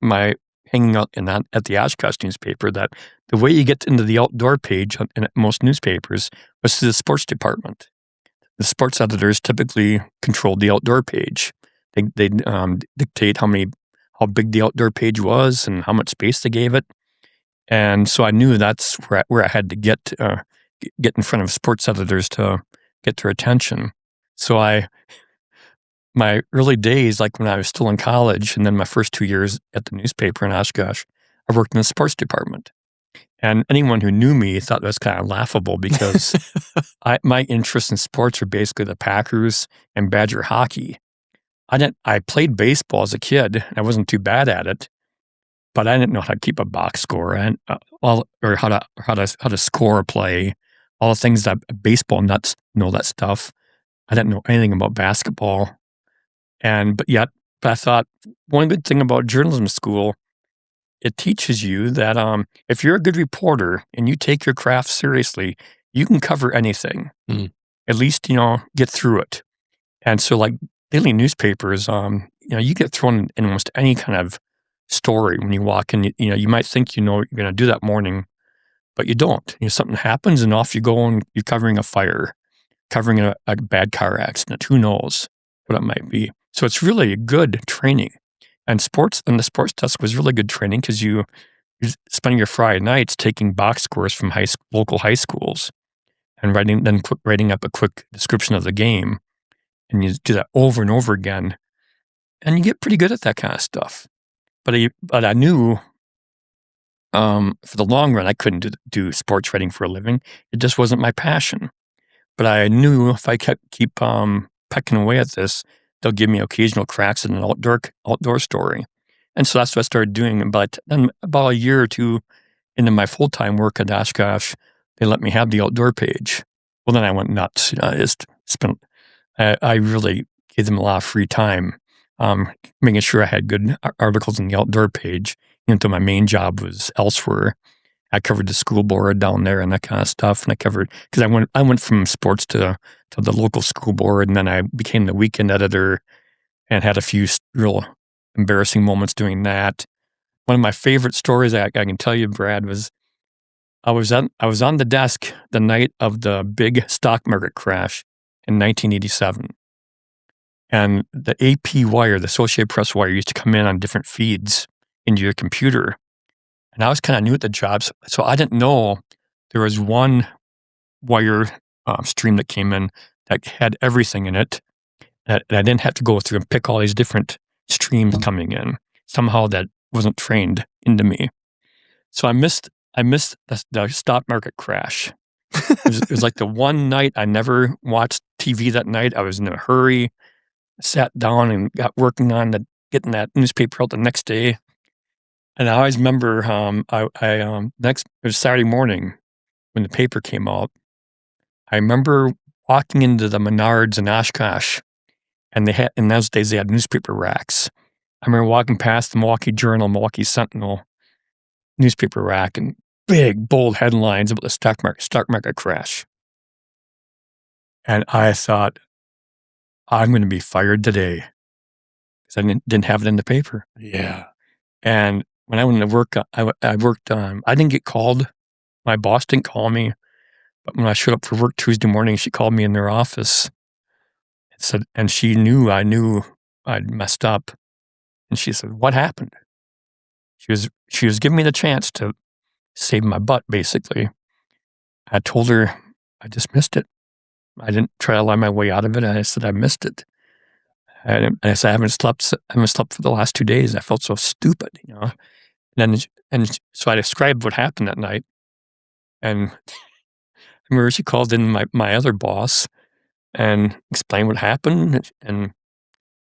my hanging out at the Oshkosh newspaper that the way you get into the outdoor page in most newspapers was through the sports department. The sports editors typically controlled the outdoor page. They dictate how big the outdoor page was and how much space they gave it. And so I knew that's where I had to get in front of sports editors to get their attention. So my early days, like when I was still in college, and then my first 2 years at the newspaper in Oshkosh, I worked in the sports department. And anyone who knew me thought that was kind of laughable because my interests in sports were basically the Packers and Badger hockey. I played baseball as a kid. I wasn't too bad at it, but I didn't know how to keep a box score and or how to score a play. All the things that baseball nuts know that stuff. I didn't know anything about basketball. But I thought one good thing about journalism school, it teaches you that if you're a good reporter and you take your craft seriously, you can cover anything. Mm. At least, get through it. And so like daily newspapers, you get thrown in almost any kind of story when you walk in. You might think you know what you're going to do that morning, but you don't. Something happens and off you go and you're covering a fire, covering a bad car accident. Who knows what it might be? So it's really good training. And the sports desk was really good training because you're spending your Friday nights taking box scores from local high schools and writing up a quick description of the game. And you do that over and over again. And you get pretty good at that kind of stuff. But I knew for the long run, I couldn't do sports writing for a living. It just wasn't my passion. But I knew if I keep pecking away at this, they'll give me occasional cracks in an outdoor story. And so that's what I started doing. But then about a year or two into my full-time work at Oshkosh, they let me have the outdoor page. Well, then I went nuts. I really gave them a lot of free time, making sure I had good articles in the outdoor page, even though my main job was elsewhere. I covered the school board down there and that kind of stuff. And because I went from sports to the local school board, and then I became the weekend editor and had a few real embarrassing moments doing that. One of my favorite stories I can tell you, Brad, was I was on the desk the night of the big stock market crash in 1987. And the AP wire, the Associated Press wire, used to come in on different feeds into your computer. And I was kind of new at the job, so I didn't know there was one wire stream that came in that had everything in it. And I didn't have to go through and pick all these different streams coming in. Somehow that wasn't trained into me. So I missed the stock market crash. It was like the one night I never watched TV that night. I was in a hurry, sat down and got working on getting that newspaper out the next day. And I always remember it was Saturday morning when the paper came out. I remember walking into the Menards in Oshkosh, and in those days they had newspaper racks. I remember walking past the Milwaukee Journal, Milwaukee Sentinel newspaper rack, and big, bold headlines about the stock market crash. And I thought, I'm going to be fired today. because I didn't have it in the paper. Yeah. And when I went to work, I worked. I didn't get called. My boss didn't call me. But when I showed up for work Tuesday morning, she called me in their office and said, and she knew I knew I'd messed up. And she said, "What happened?" She was giving me the chance to save my butt, basically. I told her I just missed it. I didn't try to lie my way out of it. I said I missed it. And I said I haven't slept for the last 2 days. I felt so stupid, you know. So I described what happened that night. And I remember she called in my other boss and explained what happened. And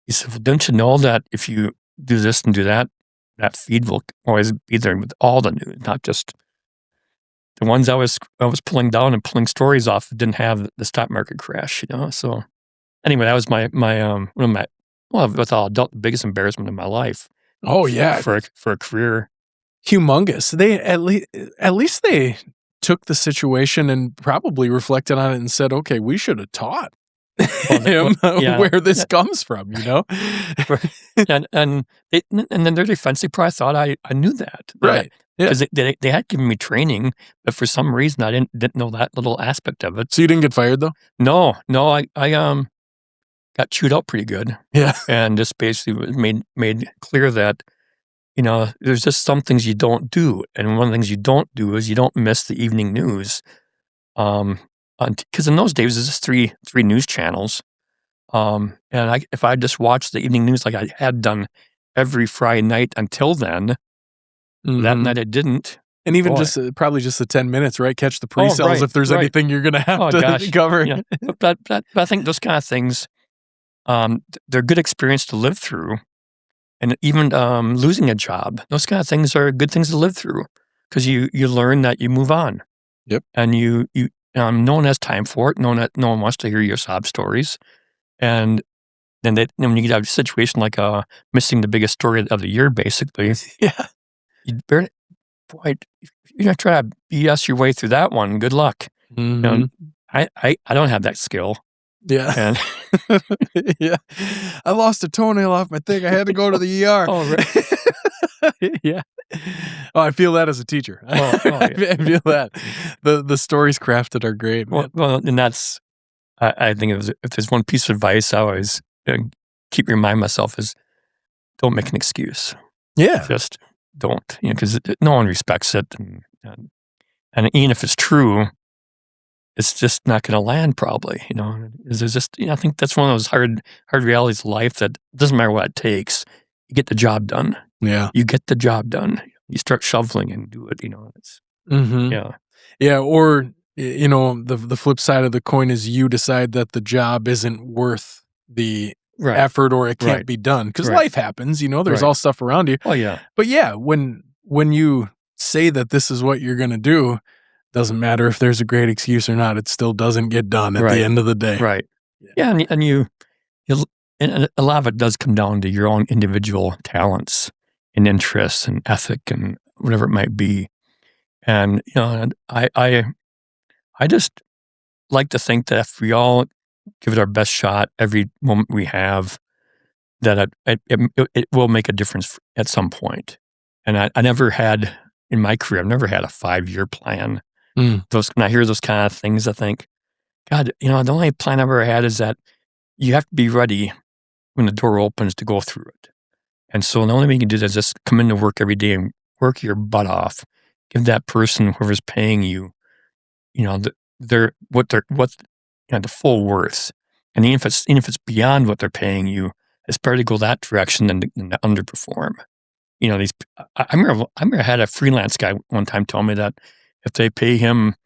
he said, "Well, don't you know that if you do this and do that, that feed will always be there with all the news, not just the ones I was pulling down and pulling stories off that didn't have the stock market crash, you know." So anyway, that was my one of my, well, without a doubt, the biggest embarrassment of my life. Oh yeah, for a career. Humongous. They at least they took the situation and probably reflected on it and said, "Okay, we should have taught him where this comes from," you know. and then their defense, they probably thought I knew that, right? Because they had given me training, but for some reason I didn't know that little aspect of it. So you didn't get fired though? No, I got chewed out pretty good. Yeah, and just basically made clear that, you know, there's just some things you don't do, and one of the things you don't do is you don't miss the evening news. Because in those days, there's just three news channels. And if I just watched the evening news like I had done every Friday night until then, that night I didn't. And even probably just the 10 minutes, right? Catch the pre-sales if there's anything you're going to have to cover. Yeah. But I think those kind of things, they're good experience to live through. And even losing a job, those kind of things are good things to live through, because you learn that you move on. Yep. And no one has time for it. No one wants to hear your sob stories. And then when you get a situation like missing the biggest story of the year, basically, yeah, you're going to try to BS your way through that one. Good luck. You know, I don't have that skill. Yeah. And yeah. I lost a toenail off my thing. I had to go to the ER. Oh, right. Yeah. Oh, I feel that as a teacher. Yeah. I feel that. The stories crafted are great. Well, and that's, I think if there's one piece of advice I always keep reminding myself is, don't make an excuse. Yeah. Just don't, because no one respects it. And even if it's true, it's just not going to land probably, There's just, I think that's one of those hard realities of life that doesn't matter what it takes. You get the job done. Yeah. You get the job done. You start shoveling and do it, It's, yeah. Yeah. Or, the flip side of the coin is you decide that the job isn't worth the effort, or it can't be done, because life happens, there's all stuff around you. Oh yeah. But yeah, when you say that this is what you're going to do, doesn't matter if there's a great excuse or not, it still doesn't get done at the end of the day. Right. Yeah. And a lot of it does come down to your own individual talents and interests and ethic and whatever it might be. And, I just like to think that if we all give it our best shot every moment we have, that it will make a difference at some point. And I never had, in my career, I've never had a 5-year plan. When I hear those kind of things, I think, God, the only plan I've ever had is that you have to be ready when the door opens to go through it. And so the only way you can do that is just come into work every day and work your butt off. Give that person, whoever's paying you, the full worth. And even if it's beyond what they're paying you, it's better to go that direction than to underperform. I remember I had a freelance guy one time tell me that if they pay him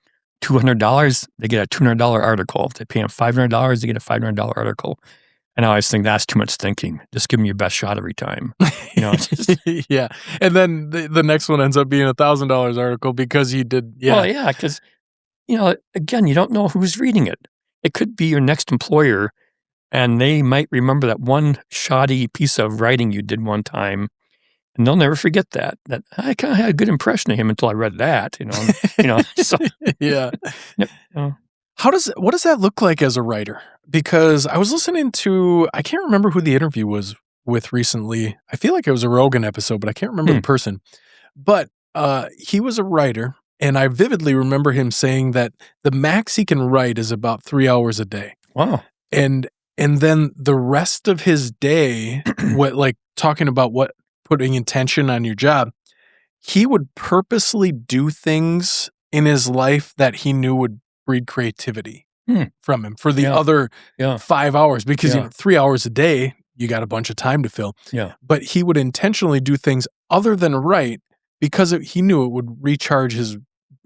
$200, they get a $200 article. If they pay him $500, they get a $500 article. And I always think that's too much thinking. Just give them your best shot every time. Yeah. And then the next one ends up being a $1,000 article because you did. Yeah. Well, yeah, because, again, you don't know who's reading it. It could be your next employer, and they might remember that one shoddy piece of writing you did one time, and they'll never forget that I kind of had a good impression of him until I read that, So, yeah. What does that look like as a writer? Because I was listening to, I can't remember who the interview was with recently. I feel like it was a Rogan episode, but I can't remember the person. But he was a writer, and I vividly remember him saying that the max he can write is about 3 hours a day. Wow. And then the rest of his day, talking about putting intention on your job, he would purposely do things in his life that he knew would breed creativity from him for the other 5 hours, because 3 hours a day, you got a bunch of time to fill. Yeah. But he would intentionally do things other than write because he knew it would recharge his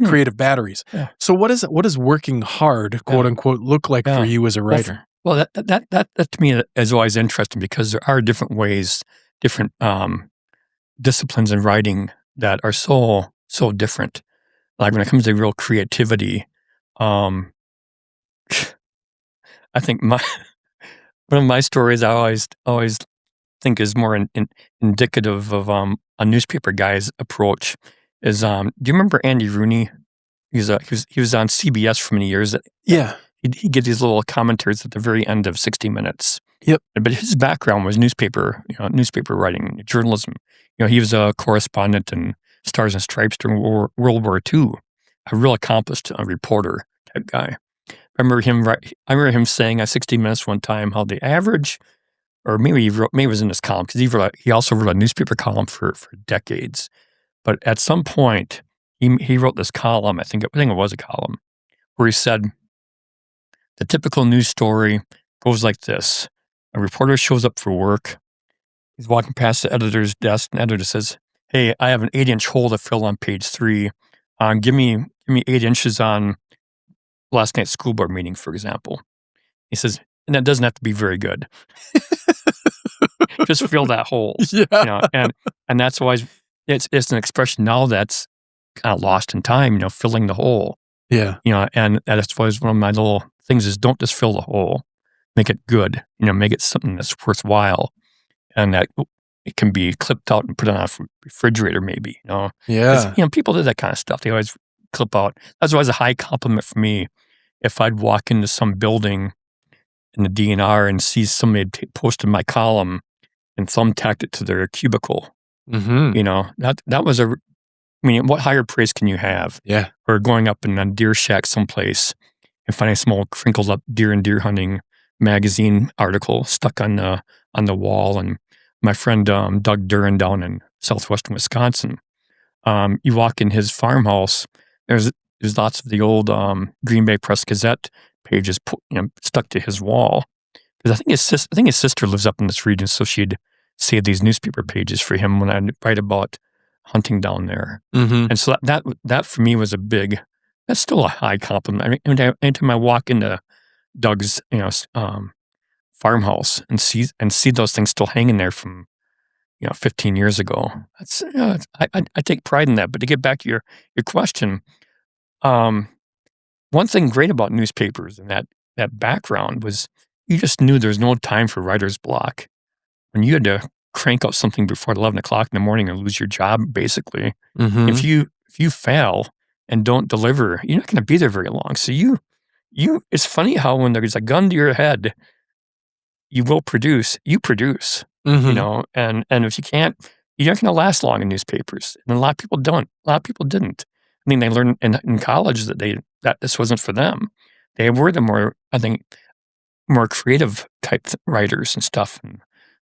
creative batteries. Yeah. So what is working hard, quote unquote, look like for you as a writer? Well, that to me is always interesting, because there are different ways, different disciplines in writing that are so different. Like when it comes to real creativity, I think one of my stories I always think is more indicative of a newspaper guy's approach is, do you remember Andy Rooney? He was on CBS for many years. Yeah. He gives these little commentaries at the very end of 60 Minutes. Yep. But his background was newspaper writing, journalism. He was a correspondent in Stars and Stripes during World War II. A real accomplished reporter type guy. I remember him saying at 60 Minutes one time how the average, or maybe it was in his column, because he also wrote a newspaper column for decades. But at some point, he wrote this column. I think it was a column where he said, the typical news story goes like this. A reporter shows up for work. He's walking past the editor's desk, and the editor says, hey, I have an 8-inch hole to fill on page 3. Give me 8 inches on last night's school board meeting, for example. He says, and that doesn't have to be very good. Just fill that hole. Yeah. And that's why it's an expression now that's kind of lost in time, filling the hole. Yeah. And that's always one of my little things is, don't just fill the hole. Make it good. Make it something that's worthwhile. And that it can be clipped out and put on a refrigerator, maybe. Yeah. People did that kind of stuff. They always clip out. That's always a high compliment for me. If I'd walk into some building in the DNR and see somebody posted my column and thumbtacked it to their cubicle, that was what higher praise can you have? Yeah. Or going up in a deer shack someplace and finding some old crinkled up deer and deer hunting magazine article stuck on the wall. And my friend Doug Duran down in southwestern Wisconsin, you walk in his farmhouse, there's lots of the old Green Bay Press Gazette pages stuck to his wall. Because I think his sister lives up in this region, so she'd save these newspaper pages for him when I write about hunting down there. Mm-hmm. And so that for me was that's still a high compliment. Anytime I walk into Doug's farmhouse and see those things still hanging there from 15 years ago, that's I take pride in that. But to get back to your question, one thing great about newspapers and that background was you just knew there's no time for writer's block. When you had to crank out something before 11 o'clock in the morning and lose your job, basically, if you fail and don't deliver, you're not going to be there very long. So it's funny how when there's a gun to your head, you will produce. You produce, and if you can't, you're not going to last long in newspapers. And a lot of people don't. A lot of people didn't. I mean, they learned in college that this wasn't for them. They were the more creative type writers and stuff, and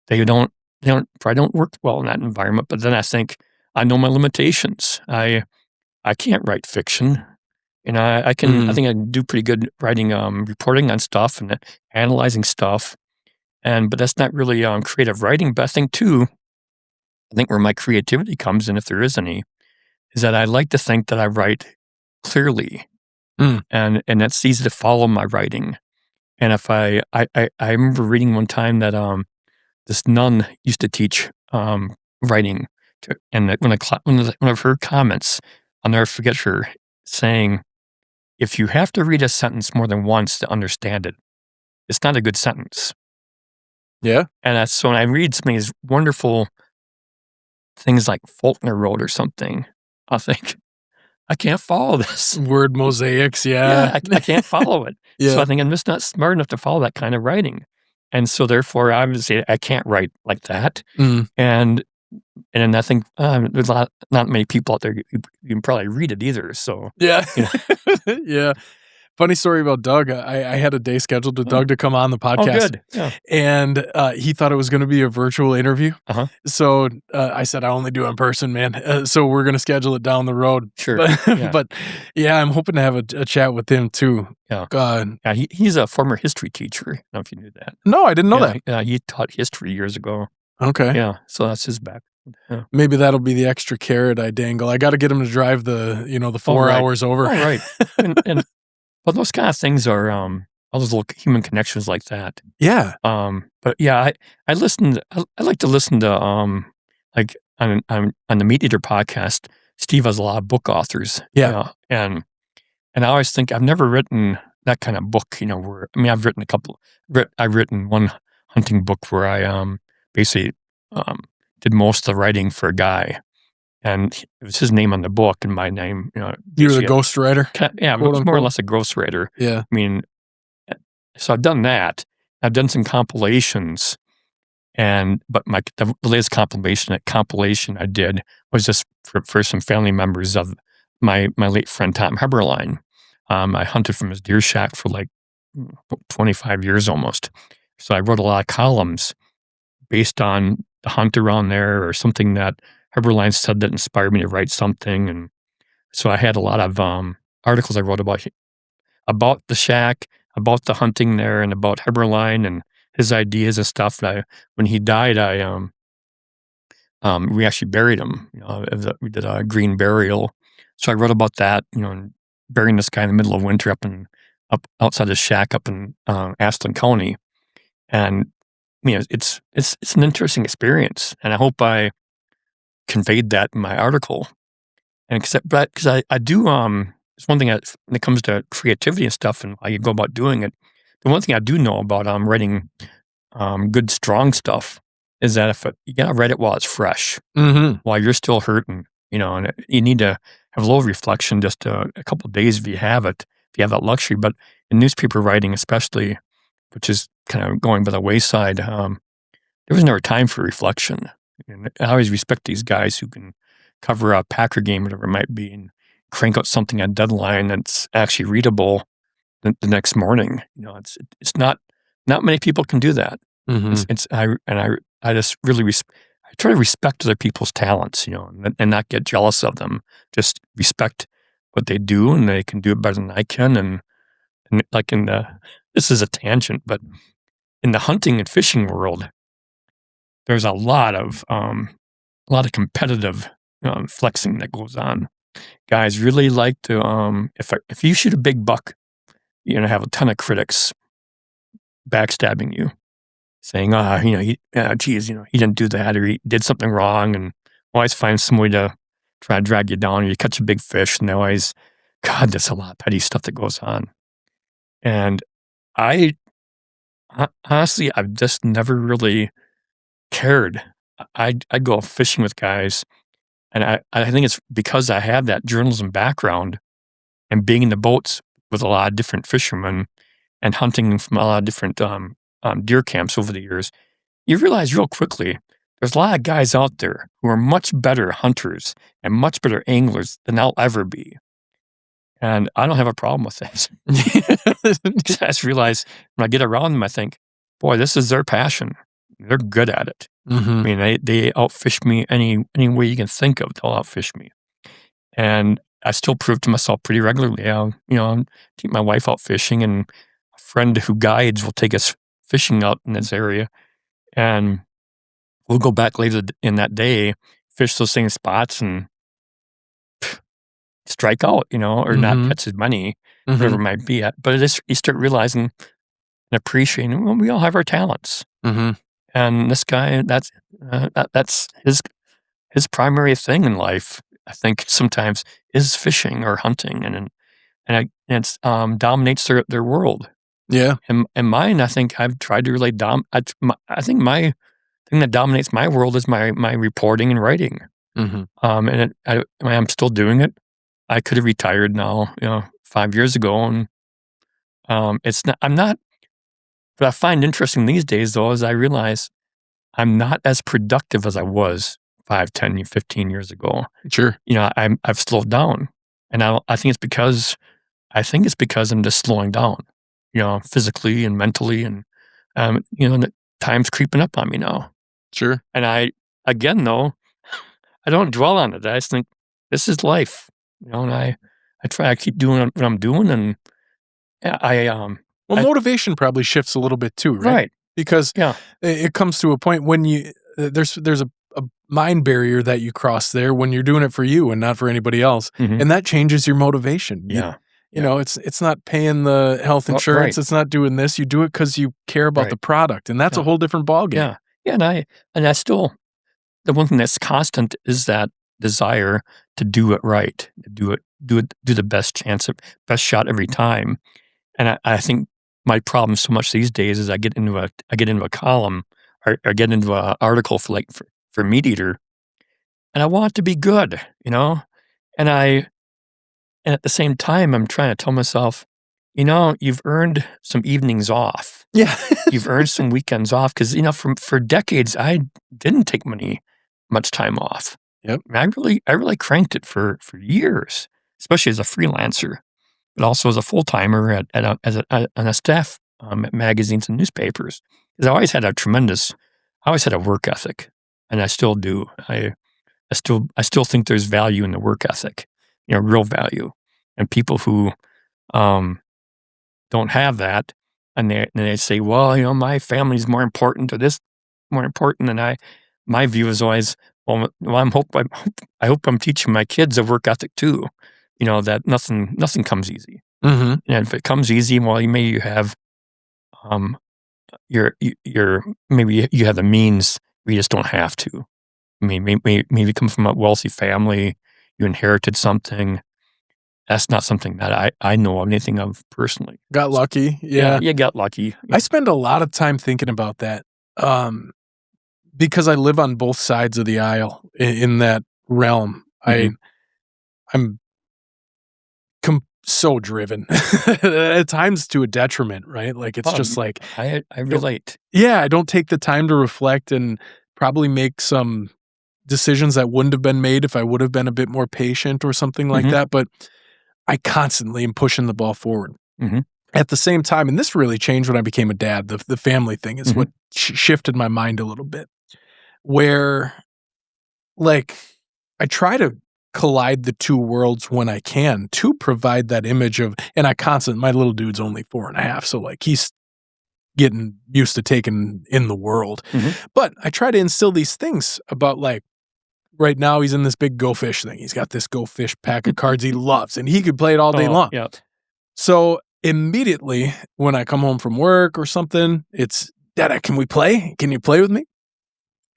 they probably don't work well in that environment. But then I think I know my limitations. I can't write fiction. I think I can do pretty good writing, reporting on stuff and analyzing stuff. But that's not really creative writing. But I think where my creativity comes in, if there is any, is that I like to think that I write clearly, and that's easy to follow my writing. And if I remember reading one time that this nun used to teach writing, and that one of her comments, I'll never forget her saying, if you have to read a sentence more than once to understand it, it's not a good sentence. Yeah. And so when I read some of these wonderful things like Faulkner wrote or something, I think, I can't follow this. Word mosaics, yeah. I can't follow it. Yeah. So I think I'm just not smart enough to follow that kind of writing. And so therefore, obviously, I can't write like that. Mm. And I think there's not many people out there who can probably read it either. So Yeah. you know. Yeah. Funny story about Doug. I had a day scheduled with Oh. Doug to come on the Oh, podcast, good. Yeah. and he thought it was going to be a virtual interview. Uh-huh. So I said, I only do in person, man. So we're going to schedule it down the road. Sure. But Yeah. but yeah, I'm hoping to have a chat with him too. Yeah. God. Yeah, he's a former history teacher. I don't know if you knew that. No, I didn't know Yeah, that. yeah, he taught history years ago. Okay. Yeah, so that's his background. Yeah. Maybe that'll be the extra carrot I dangle. I got to get him to drive the 4 right. hours over. Oh, right. and well, those kind of things are all those little human connections like that. Yeah. But yeah, I listened. I like to listen to like on the MeatEater podcast. Steve has a lot of book authors. Yeah. And I always think I've never written that kind of book. Where I've written a couple. I've written one hunting book where I basically did most of the writing for a guy, and it was his name on the book and my name. You're the ghostwriter. Yeah, it was more or less a ghostwriter. Yeah. I mean, so I've done that. I've done some compilations, but the latest compilation I did was just for some family members of my late friend Tom Heberlein. I hunted from his deer shack for like 25 years almost. So I wrote a lot of columns based on the hunt around there or something that Heberlein said that inspired me to write something. And so I had a lot of articles I wrote about the shack, about the hunting there, and about Heberlein and his ideas and stuff. When he died, we actually buried him. We did a green burial. So I wrote about that, and burying this guy in the middle of winter up outside his shack up in Aston County. And it's an interesting experience, and I hope I conveyed that in my article. And because I do, it's one thing when it comes to creativity and stuff and how you go about doing it. The one thing I do know about writing good, strong stuff is that you gotta write it while it's fresh, while you're still hurting, and you need to have a little reflection just a couple of days if you have that luxury. But in newspaper writing, especially, which is kind of going by the wayside, there was never time for reflection. And I always respect these guys who can cover a Packer game, whatever it might be, and crank out something at deadline that's actually readable the next morning. It's not many people can do that. I just really I try to respect other people's talents, and not get jealous of them. Just respect what they do, and they can do it better than I can. And like this is a tangent, but in the hunting and fishing world, there's a lot of competitive flexing that goes on. Guys really like to if you shoot a big buck, you're gonna have a ton of critics backstabbing you, saying, geez, he didn't do that, or he did something wrong, and always find some way to try to drag you down. Or you catch a big fish, and they always, God, there's a lot of petty stuff that goes on. And I honestly, I've just never really cared. I go fishing with guys, and I think it's because I have that journalism background and being in the boats with a lot of different fishermen and hunting from a lot of different deer camps over the years. You realize real quickly there's a lot of guys out there who are much better hunters and much better anglers than I'll ever be. And I don't have a problem with that. I just realize when I get around them, I think, boy, this is their passion. They're good at it. I mean, they outfish me any way you can think of. They'll outfish me. And I still prove to myself pretty regularly. I'll take my wife out fishing, and a friend who guides will take us fishing out in this area. And we'll go back later in that day, fish those same spots, and strike out, or not catch as many, whatever it might be. But you start realizing and appreciating, well, we all have our talents. And this guy, that's his primary thing in life, I think, sometimes is fishing or hunting, and it dominates their world. Yeah. And mine, I think I've tried to really I think my thing that dominates my world is my reporting and writing. And I'm still doing it. I could have retired now, 5 years ago, and it's not. I'm not What I find interesting these days, though, is I realize I'm not as productive as I was 5, 10, 15 years ago. Sure. I've slowed down, and I think it's because I'm just slowing down, physically and mentally, and the time's creeping up on me now. Sure. And again, though, I don't dwell on it. I just think this is life, and I keep doing what I'm doing, and motivation probably shifts a little bit too, right? Right. Because Yeah. it comes to a point when there's a mind barrier that you cross there when you're doing it for you and not for anybody else, Mhm. and that changes your motivation. Yeah. You know, it's not paying the health insurance. right. It's not doing this. You do it because you care about Right. the product, and that's a Yeah. whole different ballgame. Yeah. Yeah. And I still, the one thing that's constant is that desire to do it right, do the best shot every time. And I think my problem so much these days is I get into a column or get into an article for MeatEater, and I want it to be good, and and at the same time I'm trying to tell myself, you've earned some evenings off. Yeah. You've earned some weekends off because for decades I didn't take much time off. Yep. I really cranked it for years, especially as a freelancer, but also as a full timer on a staff at magazines and newspapers. Because I always had a work ethic, and I still do. I still think there's value in the work ethic, real value, and people who don't have that, and they say, well, my family's more important, or this more important than I. My view is always, well, I hope I'm teaching my kids a work ethic too. That nothing comes easy. Mm-hmm. And if it comes easy, well, you have, maybe you have the means, but you just don't have to. I mean, maybe you come from a wealthy family, you inherited something. That's not something that I know of anything of personally. Got lucky. Yeah. You got lucky. I spend a lot of time thinking about that because I live on both sides of the aisle in that realm. Mhm. I'm so driven at times to a detriment, right? Like it's just like I relate. I don't take the time to reflect and probably make some decisions that wouldn't have been made if I would have been a bit more patient or something like Mhm. that. But I constantly am pushing the ball forward. Mhm. At the same time, and this really changed when I became a dad, the family thing is what shifted my mind a little bit, where like I try to collide the two worlds when I can to provide that image of, and my little dude's only 4.5, so like he's getting used to taking in the world. Mhm. But I try to instill these things about like, right now he's in this big Go Fish thing. He's got this Go Fish pack of cards he loves, and he could play it all day long. Yeah. So immediately when I come home from work or something, it's, Dada, can we play? Can you play with me?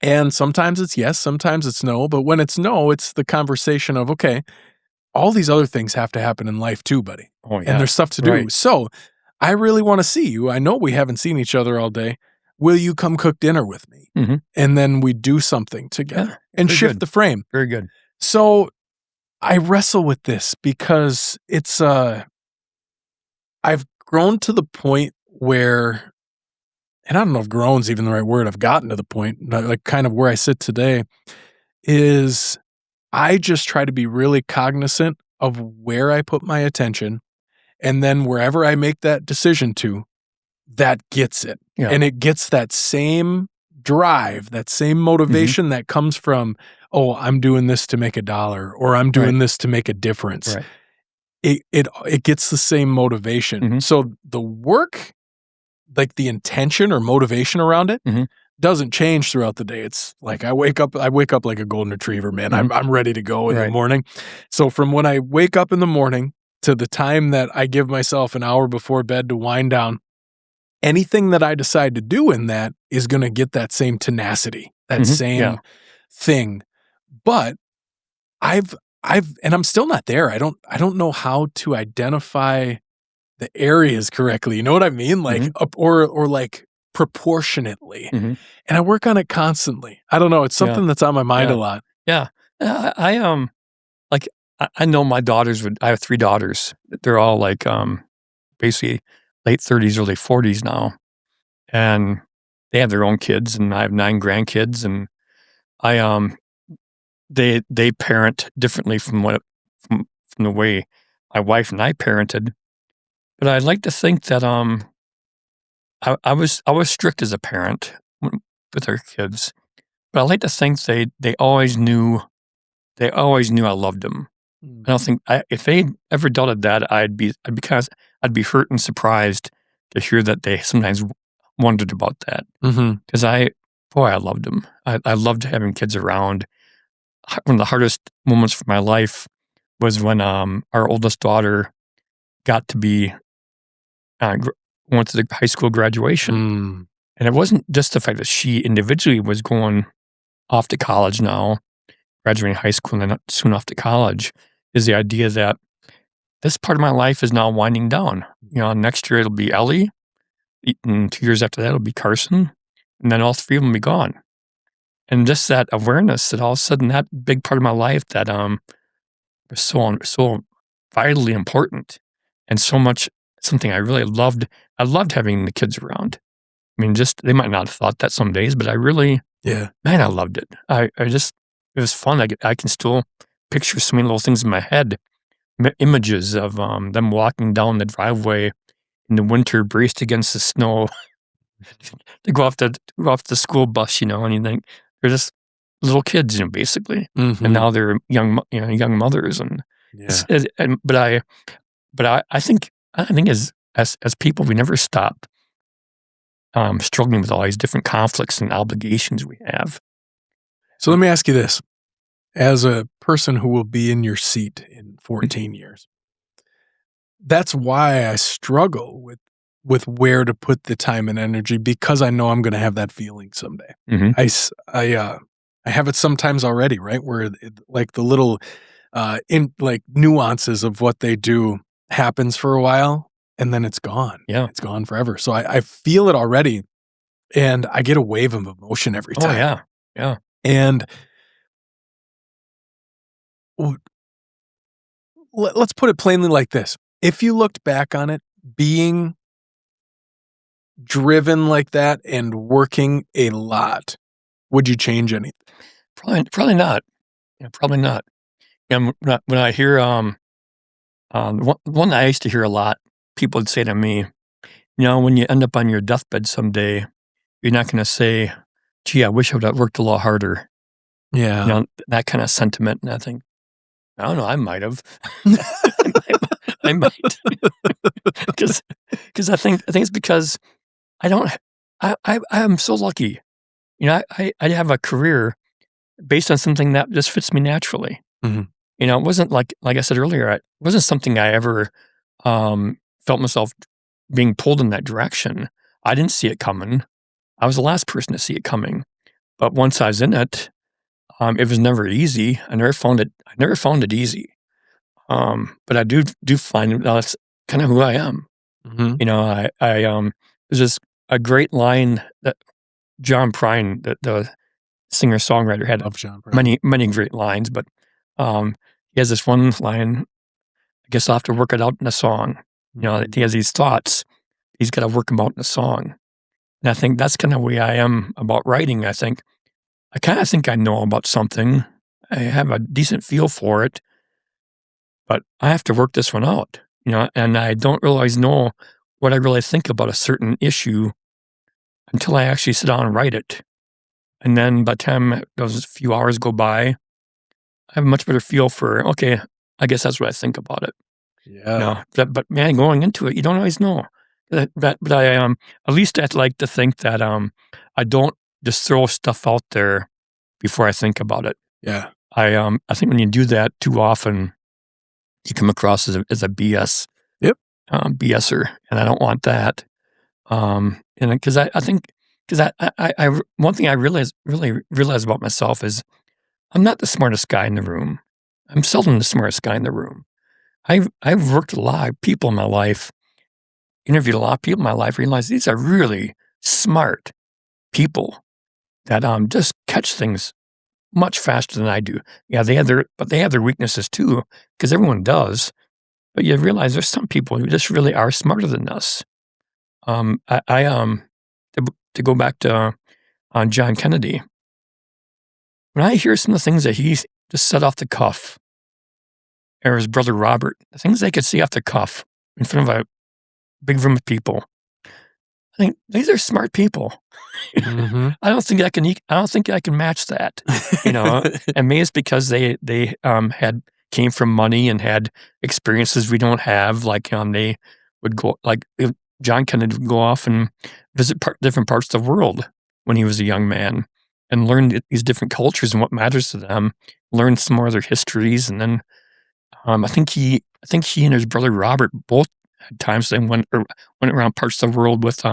And sometimes it's yes, sometimes it's no. But when it's no, it's the conversation of, okay, all these other things have to happen in life too, buddy. Oh, yeah. And there's stuff to do. Right. So I really want to see you. I know we haven't seen each other all day. Will you come cook dinner with me? Mhm. And then we do something together and very shift good. the frame. Very good. So I wrestle with this because it's I've grown to the point where, and I don't know if grown's even the right word, I've gotten to the point, like kind of where I sit today, is I just try to be really cognizant of where I put my attention, and then wherever I make that decision to, that gets it. Yeah. And it gets that same drive, that same motivation that comes from, oh, I'm doing this to make $1, or I'm doing this to make a difference. Right. It gets the same motivation. So the work, like the intention or motivation around it, doesn't change throughout the day. It's like I wake up like a golden retriever, man. I'm ready to go in the morning. So from when I wake up in the morning to the time that I give myself an hour before bed to wind down, anything that I decide to do in that is going to get that same tenacity, that same thing. But and I'm still not there. I don't know how to identify the areas correctly. You know what I mean? Like or like proportionately. And I work on it constantly. I don't know. It's something that's on my mind a lot. Yeah. I know my daughters I have 3 daughters. They're all like basically late 30s, early 40s now. and they have their own kids, and I have 9 grandkids, and I they parent differently from the way my wife and I parented. But I'd like to think that I was strict as a parent with our kids, but I like to think they always knew I loved them. I don't think if they ever doubted that, I'd be hurt and surprised to hear that they sometimes wondered about that. Because I loved them. I loved having kids around. One of the hardest moments for my life was when our oldest daughter got to be went to the high school graduation, and it wasn't just the fact that she individually was going off to college now, graduating high school and then soon off to college. Is the idea that this part of my life is now winding down. Next year it'll be Ellie, and 2 years after that it'll be Carson, and then all 3 of them will be gone. And just that awareness that all of a sudden that big part of my life that was so vitally important and so much something I really loved. I loved having the kids around. I mean, they might not have thought that some days, but I really, man, I loved it. It was fun. I can still picture so many little things in my head, images of them walking down the driveway in the winter, braced against the snow, to go off the school bus, and you think they're just little kids, basically, and now they're young mothers, and but I think as people, we never stop struggling with all these different conflicts and obligations we have. So let me ask you this. As a person who will be in your seat in 14 years, that's why I struggle with where to put the time and energy, because I know I'm going to have that feeling someday. I have it sometimes already, right? Where like the little nuances of what they do happens for a while and then it's gone. Yeah. It's gone forever. So I feel it already, and I get a wave of emotion every time. Oh, yeah. Yeah. And let's put it plainly like this. If you looked back on it, being driven like that and working a lot, would you change anything? Probably not. Yeah, probably not. And when I hear one I used to hear a lot, people would say to me, when you end up on your deathbed someday, you're not going to say, "Gee, I wish I would have worked a lot harder." Yeah, that kind of sentiment. And I think, I don't know, I might have. I might, because I think it's because I am so lucky. I have a career based on something that just fits me naturally. It wasn't like I said earlier, it wasn't something I ever felt myself being pulled in that direction. I didn't see it coming. I was the last person to see it coming. But once I was in it, it was never easy. I never found it easy. But I do find that's kind of who I am. There's this a great line that John Prine, the singer-songwriter, had many great lines, but he has this one line, I guess I'll have to work it out in a song. He has these thoughts, he's got to work them out in a song. And I think that's kind of the way I am about writing. I kind of think I know about something. I have a decent feel for it, but I have to work this one out, and I don't always know what I really think about a certain issue until I actually sit down and write it. And then by the time those few hours go by, I have a much better feel for, okay, I guess that's what I think about it. Yeah. But man, going into it, you don't always know. But I at least I'd like to think that I don't just throw stuff out there before I think about it. Yeah. I think when you do that too often, you come across as a BS. Yep. BSer, and I don't want that. And because I one thing I really realize about myself is I'm not the smartest guy in the room. I'm seldom the smartest guy in the room. I've worked with a lot of people in my life, interviewed a lot of people in my life, realized these are really smart people that just catch things much faster than I do. Yeah, they have their weaknesses too, because everyone does. But you realize there's some people who just really are smarter than us. The to go back to John Kennedy, when I hear some of the things that he just said off the cuff, or his brother Robert, the things they could see off the cuff in front of a big room of people, I think these are smart people. Mm-hmm. I don't think I can match that, and maybe it's because they came from money and had experiences we don't have. Like they would go, like John Kennedy would go off and visit different parts of the world when he was a young man and learn these different cultures and what matters to them. Learn some more of their histories, and then I think he and his brother Robert both had times they went around parts of the world with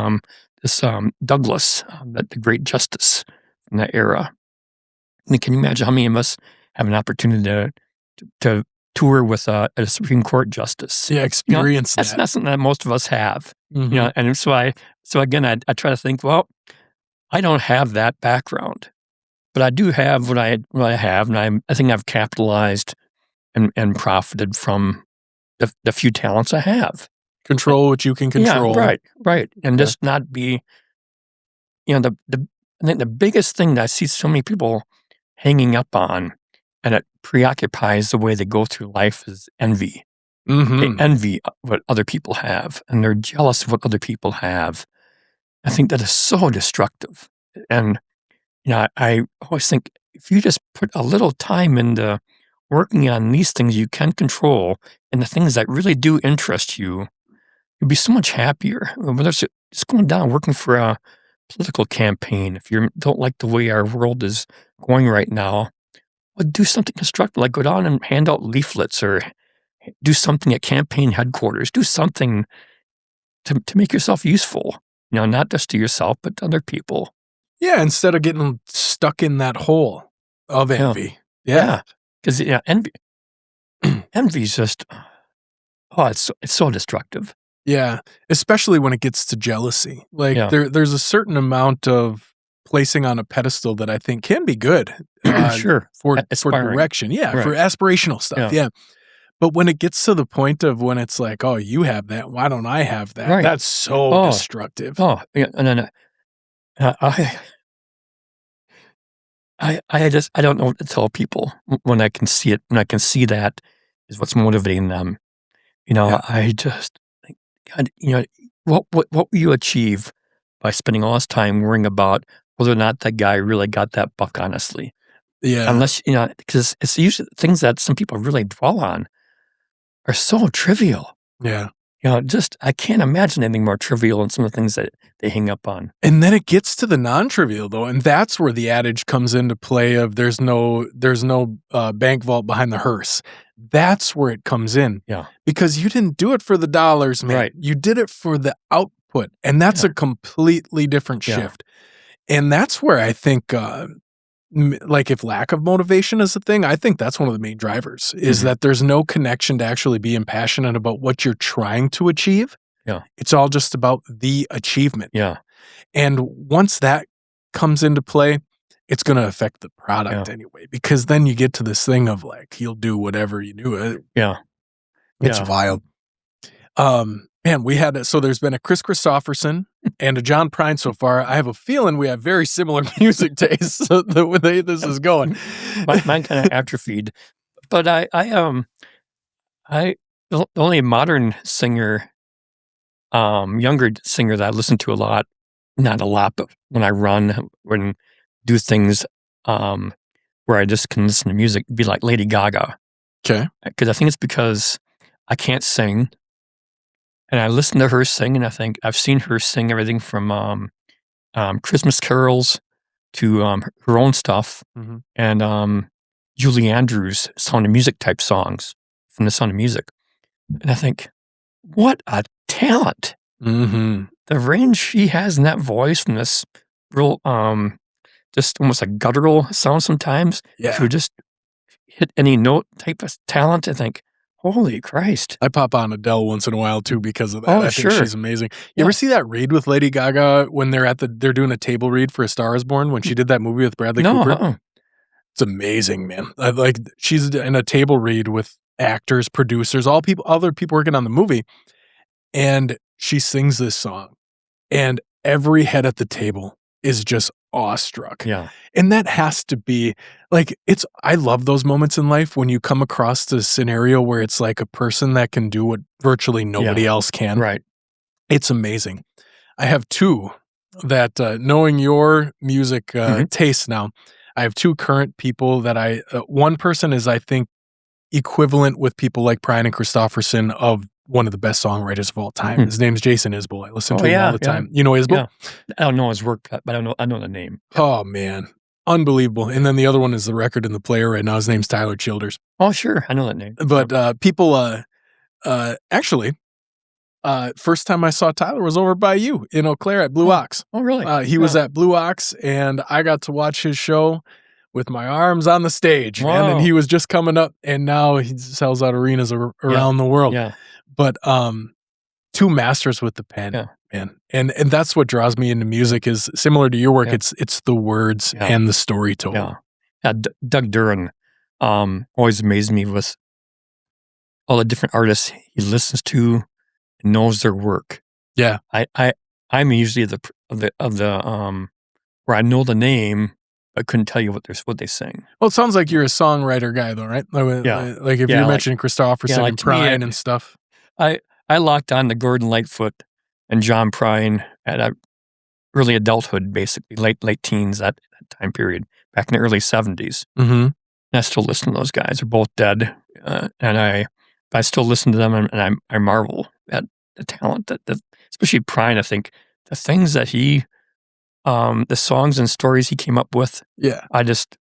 this Douglas, the great justice from that era. And can you imagine how many of us have an opportunity to tour with a Supreme Court justice? Yeah, experience That's not something that most of us have. Mm-hmm. And so again, I try to think, well, I don't have that background, but I do have what I have, and I think I've capitalized and profited from the few talents I have. Control what you can control. Yeah, right. And just not be, I think the biggest thing that I see so many people hanging up on, and it preoccupies the way they go through life, is envy. Mm-hmm. They envy what other people have, and they're jealous of what other people have. I think that is so destructive. And, I always think if you just put a little time into working on these things you can control and the things that really do interest you, you'll be so much happier. Whether it's just going down working for a political campaign, if you don't like the way our world is going right now, well, do something constructive, like go down and hand out leaflets or do something at campaign headquarters. Do something to make yourself useful, not just to yourself, but to other people. Yeah, instead of getting stuck in that hole of envy. Yeah. Because envy is just, it's so destructive. Yeah, especially when it gets to jealousy. Like there's a certain amount of placing on a pedestal that I think can be good. Sure. For direction. Yeah, right. For aspirational stuff. Yeah. But when it gets to the point of when it's like, oh, you have that, why don't I have that? Right. That's so destructive. Oh, yeah. And then I don't know what to tell people when I can see it, when I can see that is what's motivating them. I just think, God, what will you achieve by spending all this time worrying about whether or not that guy really got that buck honestly? Yeah. Unless, because it's usually things that some people really dwell on are so trivial. Yeah. I can't imagine anything more trivial than some of the things that they hang up on. And then it gets to the non-trivial though, and that's where the adage comes into play of there's no bank vault behind the hearse. That's where it comes in. Yeah. Because you didn't do it for the dollars, man. Right. You did it for the output, and that's a completely different shift. And that's where I think like if lack of motivation is a thing, I think that's one of the main drivers is that there's no connection to actually being passionate about what you're trying to achieve. Yeah. It's all just about the achievement. Yeah. And once that comes into play, it's going to affect the product anyway, because then you get to this thing of like, you'll do whatever you do. Yeah. It's wild. Man, there's been a Chris Christopherson and a John Prine so far. I have a feeling we have very similar music tastes the way this is going. Mine kind of atrophied, but the only modern singer, younger singer that I listen to a lot, not a lot, but when I run, when do things, where I just can listen to music, be like Lady Gaga. Okay. Because I think it's because I can't sing. And I listen to her sing, and I think I've seen her sing everything from Christmas carols to her own stuff, and Julie Andrews' Sound of Music type songs from the Sound of Music. And I think, what a talent! Mm-hmm. The range she has in that voice, from this real, just almost a guttural sound sometimes, to just hit any note type of talent. I think, holy Christ. I pop on Adele once in a while too because of that. I think she's amazing. You ever see that read with Lady Gaga when they're doing a table read for A Star Is Born when she did that movie with Bradley Cooper? It's amazing, man. She's in a table read with actors, producers, other people working on the movie, and she sings this song. And every head at the table is just awestruck. Yeah. And that has to be like, I love those moments in life when you come across the scenario where it's like a person that can do what virtually nobody else can. Right. It's amazing. I have two that, knowing your music taste now, I have two current people that one person is, I think, equivalent with people like Prine and Christofferson of one of the best songwriters of all time. His name's Jason Isbell. I listen to him all the time. You know Isbell? Yeah. I don't know his work, but I know the name. Oh, man. Unbelievable. And then the other one is the record and the player right now. His name's Tyler Childers. Oh, sure. I know that name. But people, actually, first time I saw Tyler was over by you in Eau Claire at Blue Ox. Oh, really? He was at Blue Ox, and I got to watch his show with my arms on the stage, man. And he was just coming up, and now he sells out arenas around the world. Yeah. But two masters with the pen, man. And that's what draws me into music is similar to your work. It's the words and the story told. Yeah. Doug Duran always amazed me with all the different artists he listens to and knows their work. Yeah. I'm usually of the where I know the name, but couldn't tell you what they sing. Well, it sounds like you're a songwriter guy, though, right? Like if you're mentioning Christofferson and Prine and stuff. I locked on to Gordon Lightfoot and John Prine at early adulthood, basically late teens, that time period, back in the early 70s. Mm-hmm. And I still listen to those guys. They're both dead, and I still listen to them, and I marvel at the talent that especially Prine. I think the things that he, the songs and stories he came up with. Yeah, I just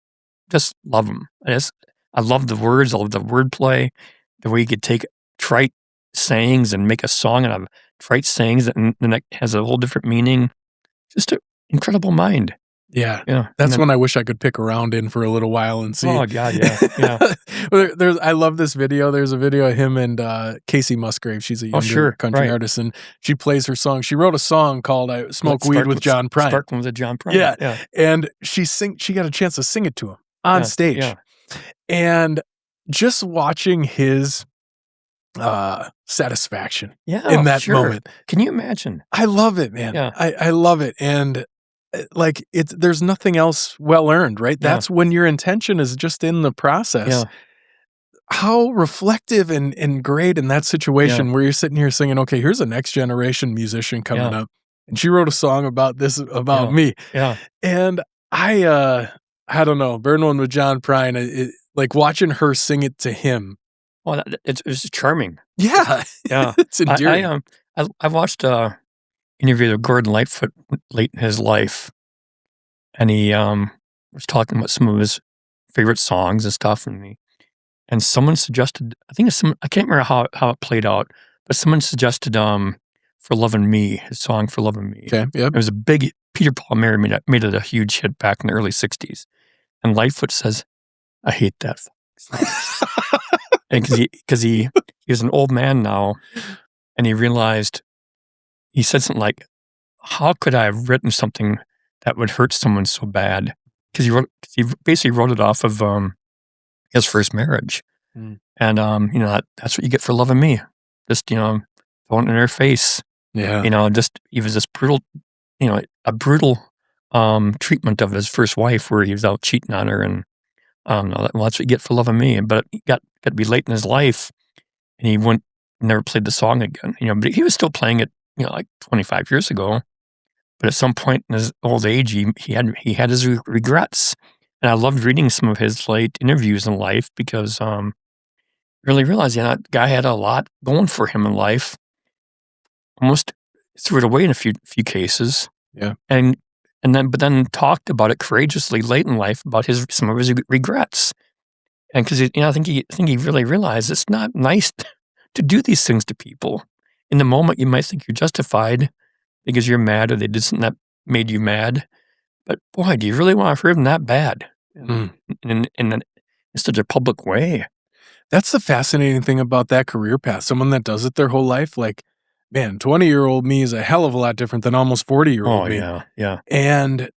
love them. I love the words. I love the wordplay, the way you could take trite sayings and make a song out of trite sayings, and it has a whole different meaning. Just an incredible mind. Yeah. That's when I wish I could pick around in for a little while and see. Oh God, yeah. I love this video. There's a video of him and Casey Musgrave. She's a younger country artist, and she plays her song. She wrote a song called "Smoke Weed with John Prine." Sparkling with John Prine. Yeah. And she got a chance to sing it to him on stage. Yeah. And just watching his satisfaction in that moment. Can you imagine? I love it, man. Yeah. I love it. And like there's nothing else well earned, right? That's when your intention is just in the process. Yeah. How reflective and great in that situation where you're sitting here singing, okay, here's a next generation musician coming up. And she wrote a song about this, about me. Yeah. And I don't know, Burn One with John Prine, like watching her sing it to him. Well, it's charming. Yeah. Yeah. It's endearing. I watched an interview of Gordon Lightfoot late in his life, and he was talking about some of his favorite songs and stuff, and someone suggested, I can't remember how it played out, but someone suggested For Lovin' Me, his song For Lovin' Me. Okay, yep. It was a big, Peter Paul Mary made it a huge hit back in the early 60s. And Lightfoot says, I hate that song. And because he was an old man now, and he realized, he said something like, how could I have written something that would hurt someone so bad? Because he basically wrote it off of his first marriage. And, that's what you get for loving me. Just, throwing it in her face. Yeah. He was this brutal, a brutal treatment of his first wife where he was out cheating on her. And that's what you get for loving me. But he got to be late in his life, and he never played the song again. But he was still playing it, like 25 years ago. But at some point in his old age, he had his regrets. And I loved reading some of his late interviews in life because really realized that guy had a lot going for him in life. Almost threw it away in a few cases. Yeah. But then talked about it courageously late in life about some of his regrets. And because I think he really realized it's not nice to do these things to people. In the moment, you might think you're justified because you're mad or they did something that made you mad. But boy, do you really want to hurt them that bad in such a public way? That's the fascinating thing about that career path. Someone that does it their whole life, like, man, 20-year-old me is a hell of a lot different than almost 40-year-old me. Yeah. And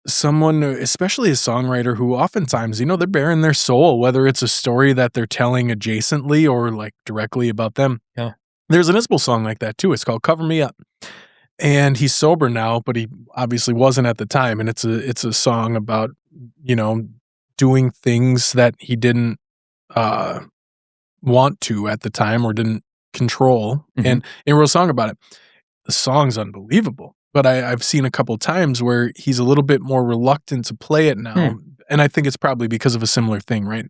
someone, especially a songwriter who oftentimes, they're bearing their soul, whether it's a story that they're telling adjacently or like directly about them. Yeah. There's an Isbell song like that too. It's called Cover Me Up. and he's sober now, but he obviously wasn't at the time. And it's a song about, doing things that he didn't want to at the time or didn't control, and a real song about it. The song's unbelievable, but I've seen a couple times where he's a little bit more reluctant to play it now, and I think it's probably because of a similar thing, right?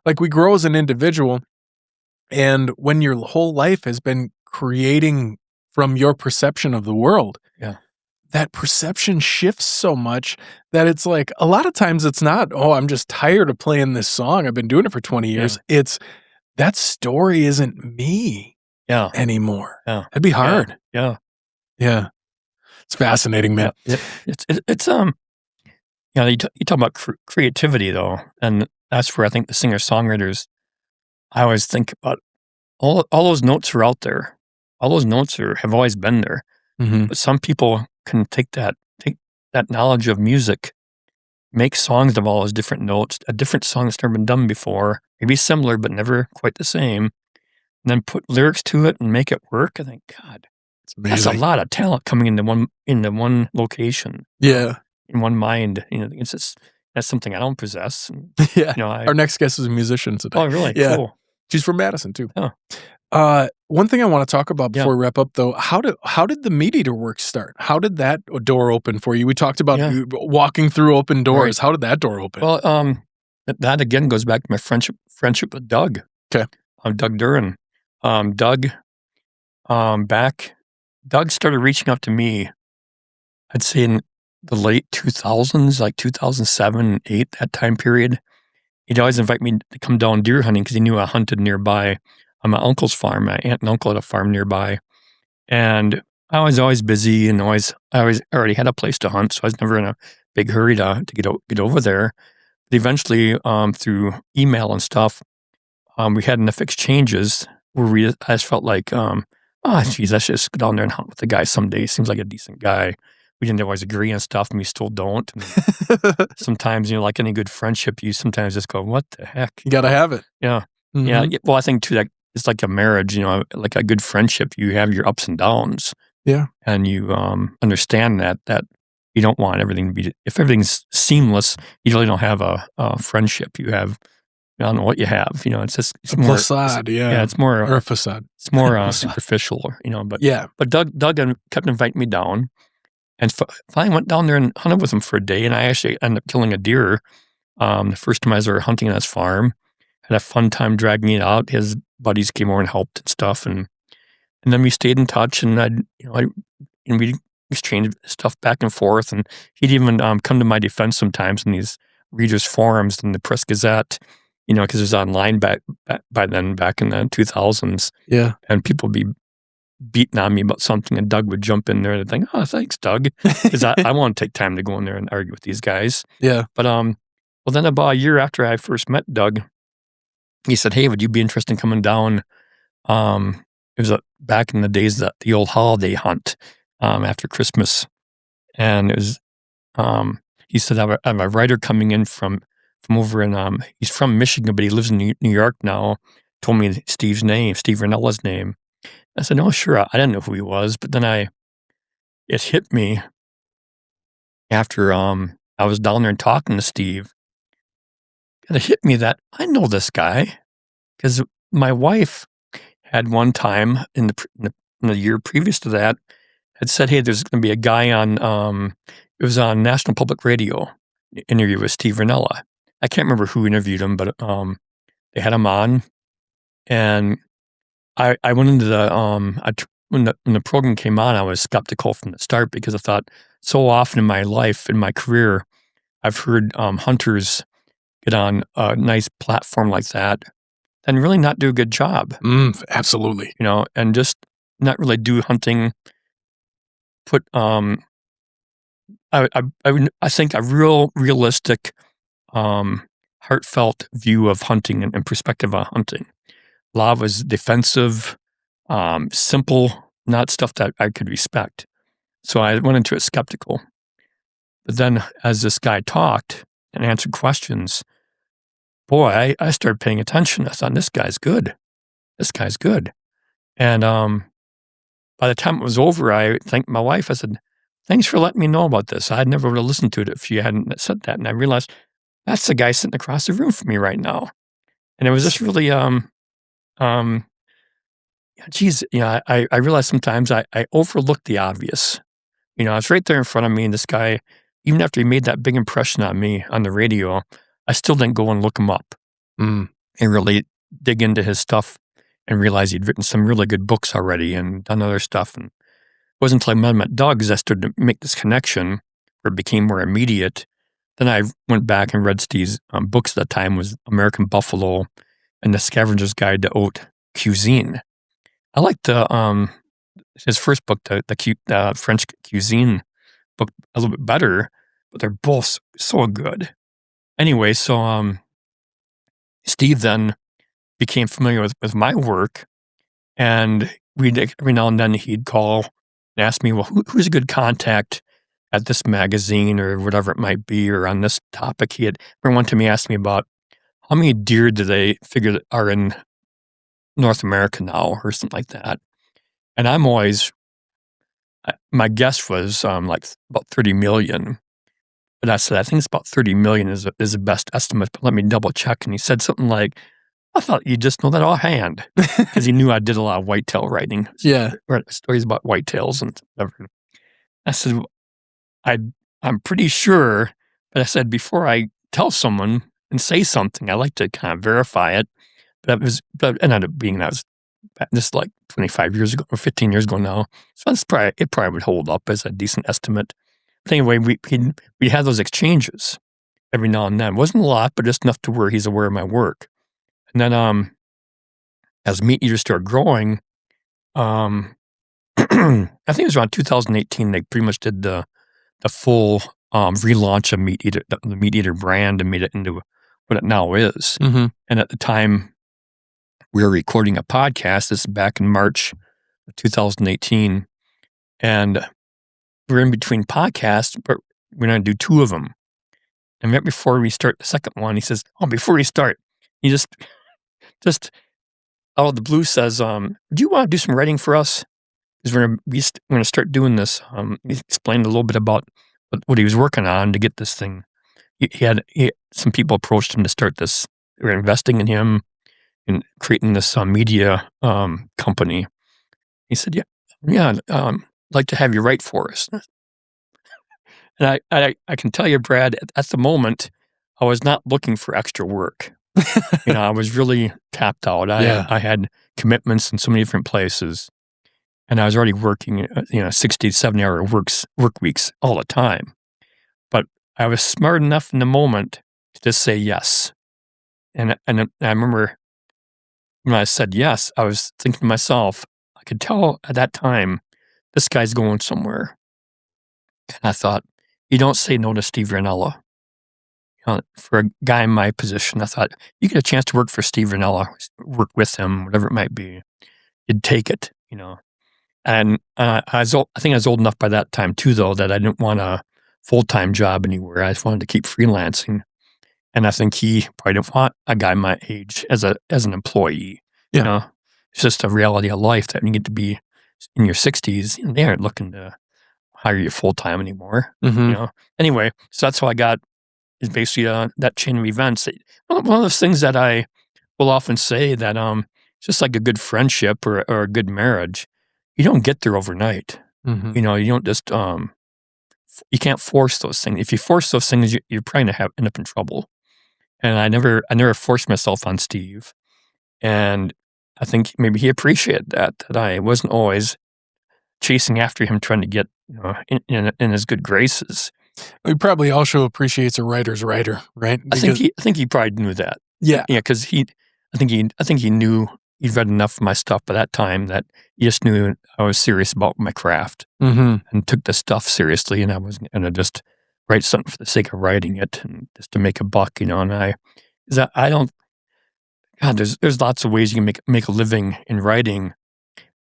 Like we grow as an individual, and when your whole life has been creating from your perception of the world, that perception shifts so much that it's like a lot of times it's not, oh, I'm just tired of playing this song. I've been doing it for 20 years. It's that story isn't me anymore. That'd be hard. Yeah. It's fascinating, man. It's you talk about creativity though, and that's where I think the singer-songwriters, I always think about all those notes are out there. All those notes have always been there. But some people can take that knowledge of music, make songs of all those different notes, a different song that's never been done before, maybe similar but never quite the same, and then put lyrics to it and make it work. I think, God, that's a lot of talent coming into one location. Yeah, in one mind. It's just, that's something I don't possess. And, our next guest is a musician today. Oh, really? Yeah. Cool. She's from Madison too. Oh. One thing I want to talk about before we wrap up, though, how did the MeatEater work start? How did that door open for you? We talked about walking through open doors. Right. How did that door open? Well, that again goes back to my friendship with Doug. Okay. Doug Durin. Doug started reaching out to me, I'd say in the late 2000s, like 2007, 2008, that time period. He'd always invite me to come down deer hunting because he knew I hunted nearby on my uncle's farm. My aunt and uncle had a farm nearby. And I was always busy and I always already had a place to hunt, so I was never in a big hurry to get over there. But eventually, through email and stuff, we had enough exchanges where I just felt like, geez, I should just go down there and hunt with the guy someday. Seems like a decent guy. We didn't always agree on stuff, and we still don't. And sometimes, like any good friendship, you sometimes just go, what the heck? You got to have it. Yeah. Yeah. Well, I think, too, that it's like a marriage, like a good friendship. You have your ups and downs. Yeah. And you understand that you don't want everything to be, if everything's seamless, you really don't have a friendship. You have, I don't know what you have. It's just it's a more facade. Yeah, it's more or a facade. It's more superficial. But But Doug kept inviting me down, and finally went down there and hunted with him for a day. And I actually ended up killing a deer. The first time I was ever hunting on his farm, had a fun time dragging it out. His buddies came over and helped and stuff, and then we stayed in touch. And we exchanged stuff back and forth. And he'd even come to my defense sometimes in these readers' forums in the Press Gazette. Because it was online back then, back in the 2000s. Yeah. And people would be beating on me about something, and Doug would jump in there and think, oh, thanks, Doug. Because I want to take time to go in there and argue with these guys. Yeah. But, well, then about a year after I first met Doug, he said, hey, would you be interested in coming down? It was back in the days, the old holiday hunt after Christmas. And it was, he said, I have a writer coming in from over in, he's from Michigan, but he lives in New York now. Told me Steve Rinella's name. I said, no, sure. I didn't know who he was, but then it hit me after I was down there and talking to Steve. It hit me that I know this guy because my wife had one time in the year previous to that had said, hey, there's going to be a guy on, it was on National Public Radio, interview with Steve Rinella. I can't remember who interviewed him, but they had him on, and I went into when the program came on, I was skeptical from the start because I thought so often in my life, in my career, I've heard hunters get on a nice platform like that and really not do a good job. Absolutely. And just not really do hunting. Put I think a realistic, heartfelt view of hunting and perspective on hunting. A lot was defensive, simple, not stuff that I could respect. So I went into it skeptical. But then as this guy talked and answered questions, boy, I started paying attention. I thought, this guy's good. And by the time it was over, I thanked my wife. I said, "Thanks for letting me know about this. I never would have listened to it if you hadn't said that." And I realized that's the guy sitting across the room from me right now. And it was just really, geez, I realized sometimes I overlook the obvious. It's right there in front of me, and this guy, even after he made that big impression on me on the radio, I still didn't go and look him up Mm. and really dig into his stuff and realize he'd written some really good books already and done other stuff. And it wasn't until I met him at Doug's I started to make this connection where it became more immediate. Then I went back and read Steve's books at that time was American Buffalo and The Scavenger's Guide to Haute Cuisine. I liked his first book, the French cuisine book, a little bit better, but they're both so good. Anyway, so Steve then became familiar with my work, and every now and then he'd call and ask me, well, who's a good contact at this magazine or whatever it might be, or on this topic. He had one to me asked me about how many deer do they figure that are in North America now, or something like that. And I'm always, my guess was like about 30 million. But I said, I think it's about 30 million is the best estimate, but let me double check. And he said something like, I thought you just know that offhand, because he knew I did a lot of whitetail writing. Yeah. Read stories about whitetails and whatever. I said, I'm pretty sure, but I said, before I tell someone and say something, I like to kind of verify it. But it ended up being that was just like 25 years ago or 15 years ago now. So it probably would hold up as a decent estimate. But anyway, we had those exchanges every now and then. It wasn't a lot, but just enough to where he's aware of my work. And then as MeatEater started growing, I think it was around 2018, they pretty much did the full relaunch of MeatEater, the MeatEater brand, and made it into what it now is. Mm-hmm. And at the time we were recording a podcast, this is back in March of 2018, and we're in between podcasts, but we're going to do two of them. And right before we start the second one, he says, before we start, he just out of the blue says, do you want to do some writing for us? Because we're going to start doing this. He explained a little bit about what he was working on to get this thing. He had some people approached him to start this. They were investing in him and creating this media company. He said, yeah, I'd like to have you write for us. And I can tell you, Brad, at the moment, I was not looking for extra work. I was really tapped out. I had commitments in so many different places. And I was already working, 60, 70-hour work weeks all the time. But I was smart enough in the moment to just say yes. And I remember when I said yes, I was thinking to myself, I could tell at that time, this guy's going somewhere. And I thought, you don't say no to Steve Ranella. For a guy in my position, I thought, you get a chance to work for Steve Ranella, work with him, whatever it might be, you'd take it, And I think I was old enough by that time too, though, that I didn't want a full-time job anywhere. I just wanted to keep freelancing. And I think he probably didn't want a guy my age as an employee. Yeah. It's just a reality of life that when you get to be in your 60s, they aren't looking to hire you full-time anymore. Mm-hmm. Anyway, so that's how I got is basically that chain of events. One of those things that I will often say that just like a good friendship or a good marriage, you don't get there overnight. Mm-hmm. You don't just you can't force those things. If you force those things, you're probably gonna end up in trouble. And I never forced myself on Steve, and I think maybe he appreciated that I wasn't always chasing after him, trying to get in his good graces. He probably also appreciates a writer's writer, right? I think he probably knew that. Yeah, because I think he knew he'd read enough of my stuff by that time that he just knew I was serious about my craft and took the stuff seriously, and I wasn't going to just write something for the sake of writing it and just to make a buck, And I don't. God, there's lots of ways you can make a living in writing,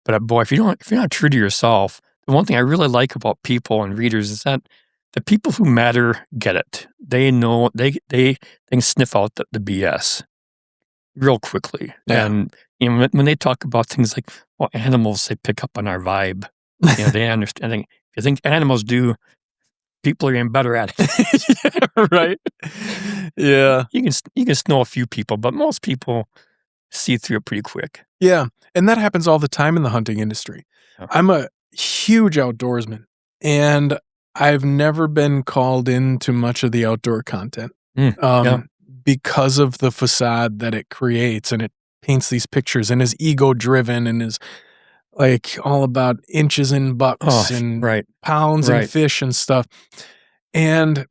but boy, if you're not true to yourself, the one thing I really like about people and readers is that the people who matter get it. They know they can sniff out the BS real quickly. Yeah. And you know, when they talk about things like, well, animals, they pick up on our vibe. You know, they understand. If you think animals do, people are getting better at it. Yeah, right. Yeah. You can know a few people, but most people see through it pretty quick. Yeah. And that happens all the time in the hunting industry. Yeah. I'm a huge outdoorsman, and I've never been called into much of the outdoor content Yeah. because of the facade that it creates, and it paints these pictures and is ego driven and is like all about inches and bucks Oh, and right. pounds and Right. fish and stuff. And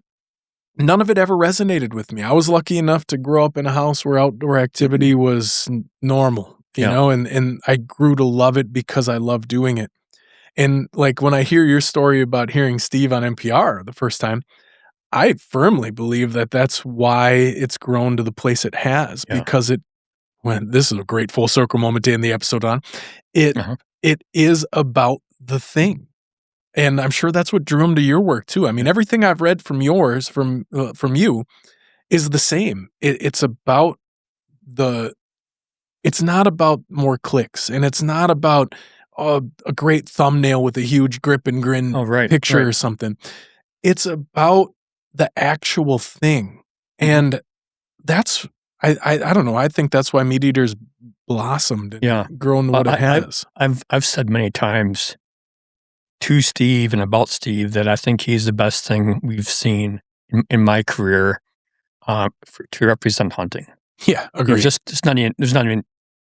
none of it ever resonated with me. I was lucky enough to grow up in a house where outdoor activity was normal, you Yeah. know, and I grew to love it because I love doing it. And like when I hear your story about hearing Steve on NPR the first time, I firmly believe that that's why it's grown to the place it has, Yeah. because this is a great full circle moment to end the episode on. It Uh-huh. it is about the thing. And I'm sure that's what drew him to your work too. I mean, everything I've read from yours, from you, is the same. It's about it's not about more clicks, and it's not about a great thumbnail with a huge grip and grin Oh, right. picture Right. or something. It's about the actual thing. And that's, I don't know. I think that's why MeatEater's blossomed and Yeah. grown to what it has. I've said many times to Steve and about Steve that I think he's the best thing we've seen in my career to represent hunting. Yeah, agree.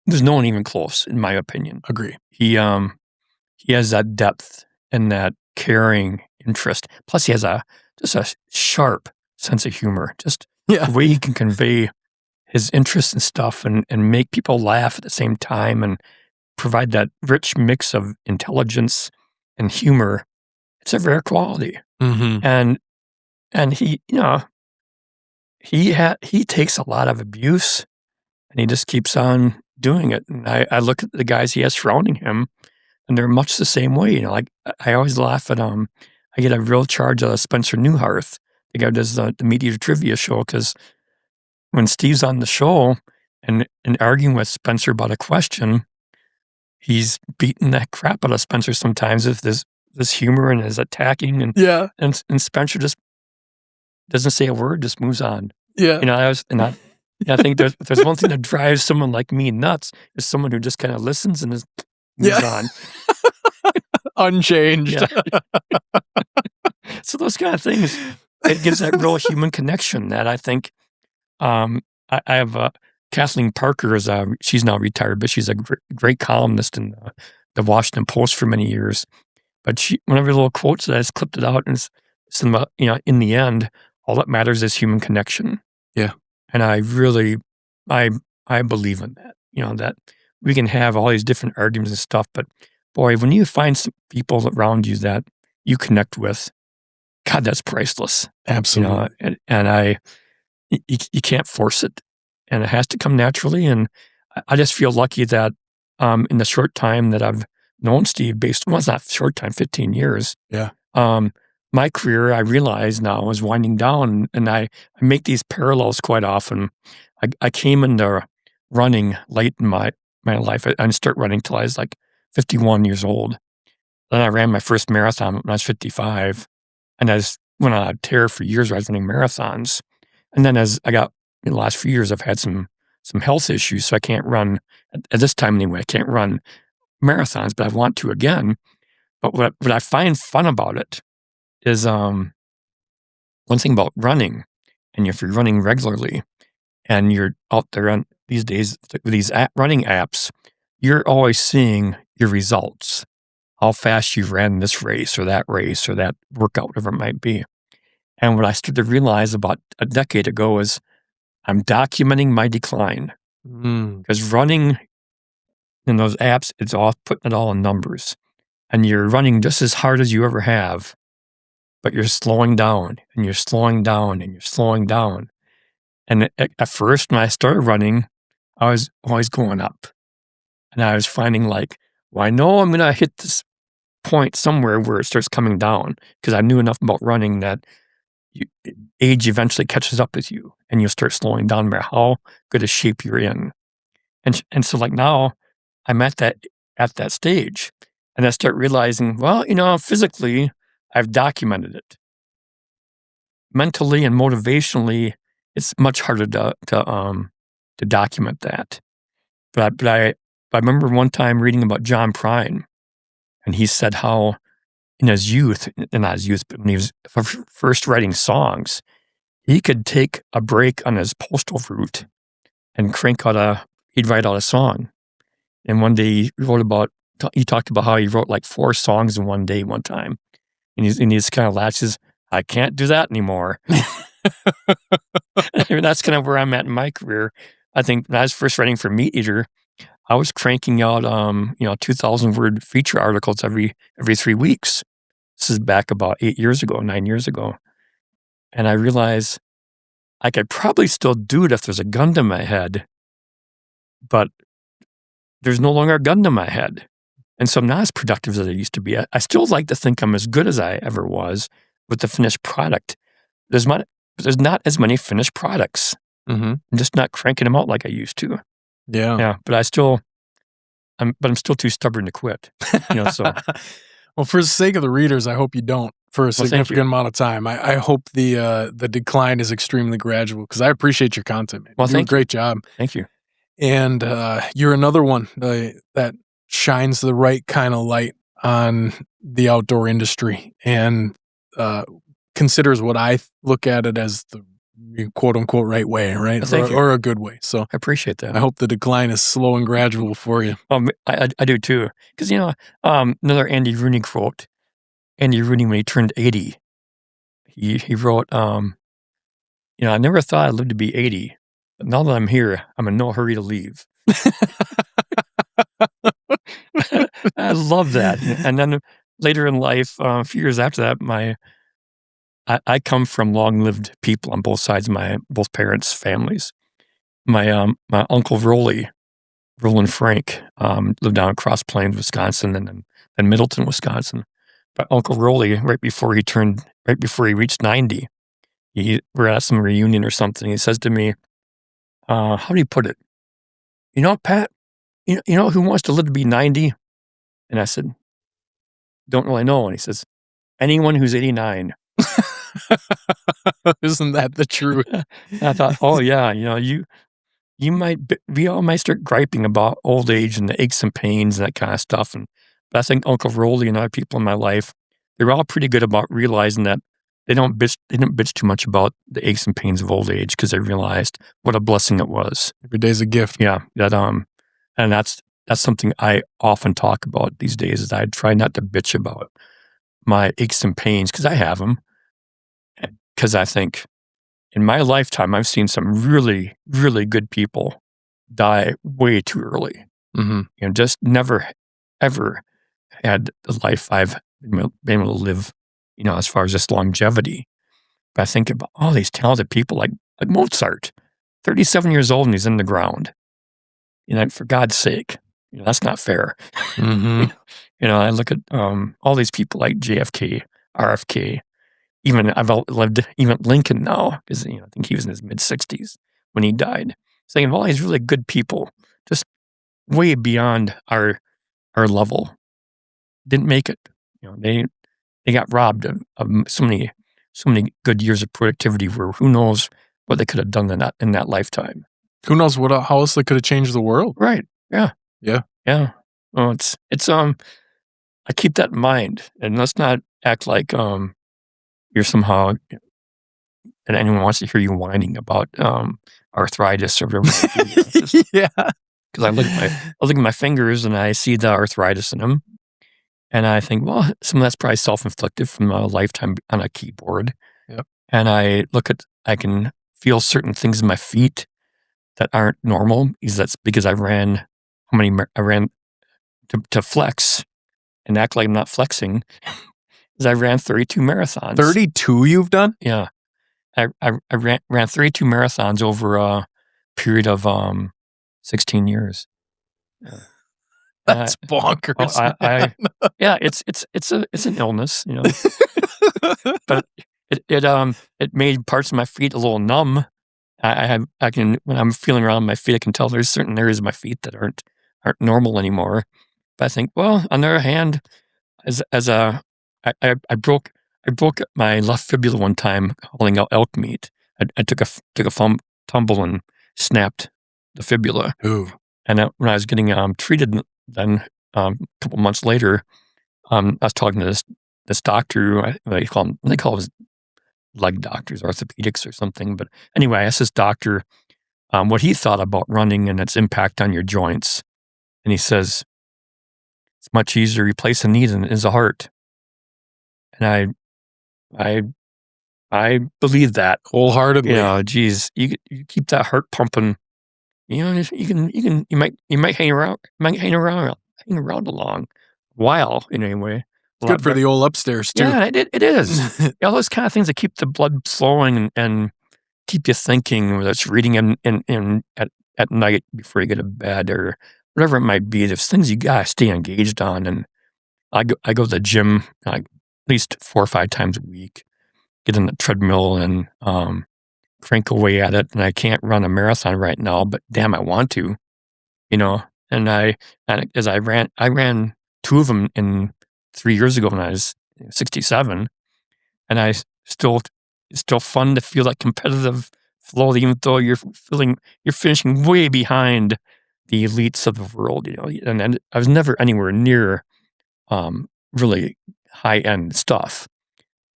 There's no one even close, in my opinion. Agree. He has that depth and that caring interest. Plus, he has just a sharp sense of humor. Just Yeah. the way he can convey his interest in stuff and make people laugh at the same time and provide that rich mix of intelligence and humor. It's a rare quality. Mm-hmm. And he, you know, he takes a lot of abuse and he just keeps on doing it. And I look at the guys he has surrounding him, and they're much the same way. You know, like I always laugh at I get a real charge out of Spencer Newharth, the guy who does the MeatEater trivia show, because when Steve's on the show and arguing with Spencer about a question, he's beating that crap out of Spencer sometimes with this humor and his attacking, and Yeah. and Spencer just doesn't say a word, just moves on. Yeah. You know, I think there's one thing that drives someone like me nuts is someone who just kind of listens and moves on. Unchanged. Yeah. So those kind of things, it gives that real human connection that I think. I have Kathleen Parker she's now retired, but she's a great columnist in the Washington Post for many years. But one of her little quotes that I just clipped it out and it's about, you know, in the end, all that matters is human connection. Yeah. And I really, I believe in that, you know, that we can have all these different arguments and stuff, but boy, when you find some people around you that you connect with, God, that's priceless. Absolutely. You know, and you can't force it, and it has to come naturally. And I just feel lucky that in the short time that I've known Steve, it's not short time, 15 years. Yeah. My career, I realize now, is winding down, and I make these parallels quite often. I came into running late in my life. I didn't start running till I was like 51 years old. Then I ran my first marathon when I was 55, and I just went on a tear for years where I was running marathons. And then as I got, in the last few years, I've had some health issues, so I can't run, at this time anyway, I can't run marathons, but I want to again. But what I find fun about it is one thing about running, and if you're running regularly and you're out there on these days with these running apps, you're always seeing your results, how fast you ran this race or that workout, whatever it might be. And what I started to realize about a decade ago is I'm documenting my decline, because running in those apps, it's all putting it all in numbers, and you're running just as hard as you ever have, but you're slowing down and you're slowing down and you're slowing down. And at first, when I started running, I was always going up, and I was finding like, well, I know I'm going to hit this point somewhere where it starts coming down, because I knew enough about running that age eventually catches up with you and you'll start slowing down no matter how good a shape you're in. And so like now I'm at that stage, and I start realizing, well, physically, I've documented it. Mentally and motivationally, it's much harder to document that. But I remember one time reading about John Prine, and he said how in his youth, not his youth, but when he was first writing songs, he could take a break on his postal route and he'd write out a song. And one day he talked about how he wrote like 4 songs in one day one time. And he just kind of latches, I can't do that anymore. And that's kind of where I'm at in my career. I think when I was first writing for MeatEater, I was cranking out 2,000 word feature articles every 3 weeks. This is back about 9 years ago. And I realized I could probably still do it if there's a gun to my head, but there's no longer a gun to my head. And so I'm not as productive as I used to be. I still like to think I'm as good as I ever was with the finished product. There's not as many finished products. Mm-hmm. I'm just not cranking them out like I used to. Yeah. Yeah. But I'm still too stubborn to quit. So. Well, for the sake of the readers, I hope you don't for a significant amount of time. I hope the decline is extremely gradual because I appreciate your content, man. Well, you do a great job. Thank you. And you're another one that shines the right kind of light on the outdoor industry and considers what I look at it as the quote unquote right way, right? Or a good way. So I appreciate that. I hope the decline is slow and gradual for you. I do too. Because, another Andy Rooney quote. Andy Rooney, when he turned 80, he wrote, I never thought I'd live to be 80. But now that I'm here, I'm in no hurry to leave. I love that. And then later in life, a few years after that, I come from long-lived people on both sides of both parents' families. My uncle Roland Frank, lived down in Cross Plains, Wisconsin, and then Middleton, Wisconsin. But Uncle Rolly, right before he reached 90, we're at some reunion or something. He says to me, how do you put it? Pat, you know who wants to live to be 90? And I said, don't really know. And he says, anyone who's 89. Isn't that the truth? I thought, oh yeah, we all might start griping about old age and the aches and pains and that kind of stuff. But I think Uncle Rolly and other people in my life, they're all pretty good about realizing that they didn't bitch too much about the aches and pains of old age because they realized what a blessing it was. Every day's a gift. Yeah. And that's something I often talk about these days is I try not to bitch about my aches and pains because I have them. Because I think in my lifetime, I've seen some really, really good people die way too early. Mm-hmm. Just never, ever had the life I've been able to live, as far as just longevity. But I think about all these talented people like Mozart, 37 years old and he's in the ground. For God's sake, that's not fair. Mm-hmm. I look at all these people like JFK, RFK, even I've outlived even Lincoln now because I think he was in his mid-60s when he died. Saying of all these really good people, just way beyond our level, didn't make it. They got robbed of so many good years of productivity. Where who knows what they could have done in that lifetime. Who knows how else they could have changed the world? Right? Yeah. Yeah. Yeah. Well, it's I keep that in mind, and let's not act like you're somehow and anyone wants to hear you whining about arthritis or whatever. Yeah. Because I look at my fingers and I see the arthritis in them, and I think, well, some of that's probably self-inflicted from a lifetime on a keyboard. Yep. And I can feel certain things in my feet that aren't normal because I ran to flex and act like I'm not flexing. Because I ran 32 marathons. 32 you've done? Yeah. I ran 32 marathons over a period of 16 years. That's bonkers. Yeah, it's an illness, but it made parts of my feet a little numb. I can when I'm feeling around my feet, I can tell there's certain areas of my feet that aren't normal anymore. But I think, well, on the other hand, I broke my left fibula one time hauling out elk meat. I took a tumble and snapped the fibula. Ooh. And when I was getting treated, then a couple months later, I was talking to this doctor. They call his leg doctors, orthopedics or something. But anyway, I asked this doctor what he thought about running and its impact on your joints. And he says, it's much easier to replace a knee than it is a heart. And I believe that Wholeheartedly. You know, geez, you keep that heart pumping. You know, you might hang around a long while anyway. Good for the old upstairs too. Yeah, it is. All those kind of things that keep the blood flowing and keep you thinking, whether it's reading at night before you go to bed or whatever it might be. There's things you gotta stay engaged on. And I go to the gym at least 4 or 5 times a week, get on the treadmill and crank away at it. And I can't run a marathon right now, but damn, I want to, you know. And I ran 2 of them in 3 years ago when I was 67, and it's still fun to feel that competitive flow, even though you're finishing way behind the elites of the world, you know. And I was never anywhere near really high end stuff,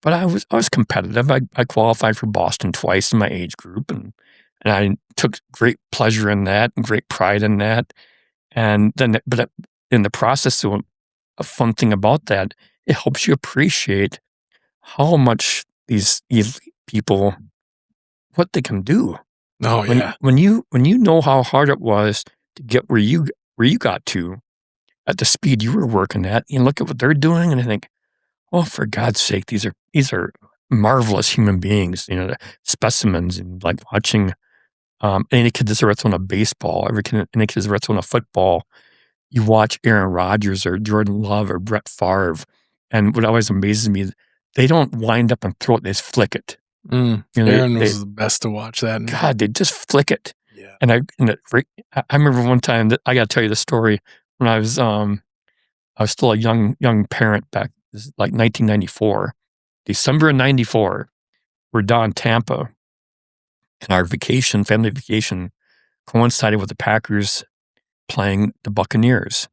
but I was competitive. I qualified for Boston twice in my age group, and I took great pleasure in that and great pride in that. And then, but in the process, a fun thing about that, it helps you appreciate how much these elite people, what they can do. Oh yeah. When you know how hard it was to get where you got to at the speed you were working at, you look at what they're doing, and I think, oh, for God's sake, these are marvelous human beings. You know, specimens. And like watching any kid that's ever thrown a baseball, any kid that's ever thrown a football. You watch Aaron Rodgers or Jordan Love or Brett Favre, and what always amazes me, they don't wind up and throw it; they just flick it. You know, Aaron was the best to watch that. God, they just flick it. Yeah. And I remember one time that I got to tell you the story when I was still a young parent back, this is like 1994, December of '94. We're down in Tampa, and our family vacation, coincided with the Packers playing the Buccaneers.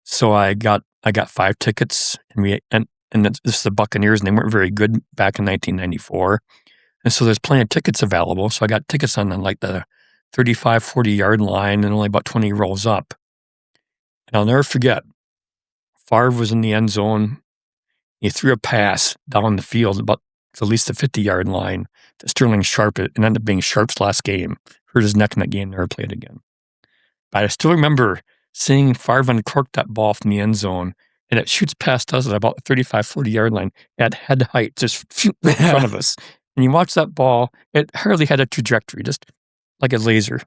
So I got 5 tickets, and this is the Buccaneers, and they weren't very good back in 1994. And so there's plenty of tickets available. So I got tickets on like the 35, 40-yard line and only about 20 rows up. And I'll never forget, Favre was in the end zone. He threw a pass down the field about to at least the 50-yard line to Sterling Sharp. It ended up being Sharp's last game. Hurt his neck in that game, never played again. But I still remember seeing Favre uncork that ball from the end zone, and it shoots past us at about 35, 40-yard line at head height, just in front of us. And you watch that ball, it hardly had a trajectory, just like a laser.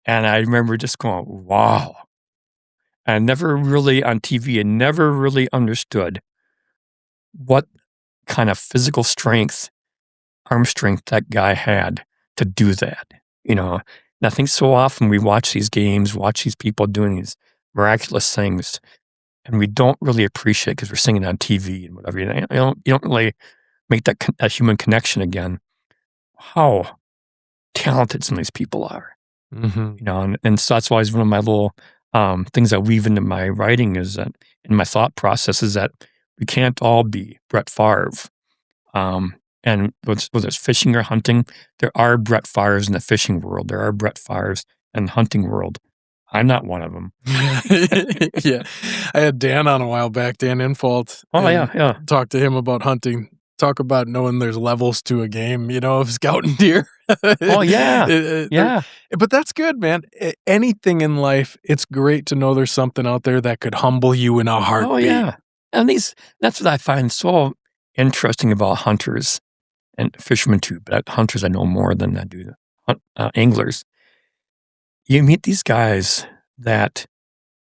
And I remember just going, wow. I never really, on TV, I never really understood what kind of physical strength, arm strength that guy had to do that, you know. And I think so often we watch these games, watch these people doing these miraculous things, and we don't really appreciate it because we're seeing it on TV and whatever. You don't really make that human connection again. How talented some of these people are, you know. And so that's why it's one of my little things I weave into my writing, is that in my thought process, is that we can't all be Brett Favre. And whether it's fishing or hunting, there are Brett Favres in the fishing world. There are Brett Favres in the hunting world. I'm not one of them. Yeah. I had Dan on a while back, Dan Infault. Oh, yeah. Talked to him about hunting. Talk about knowing there's levels to a game, you know, of scouting deer. Oh, yeah. Yeah. But that's good, man. Anything in life, it's great to know there's something out there that could humble you in a heartbeat. Oh, yeah. And that's what I find so interesting about hunters and fishermen too, but hunters I know more than I do anglers. You meet these guys that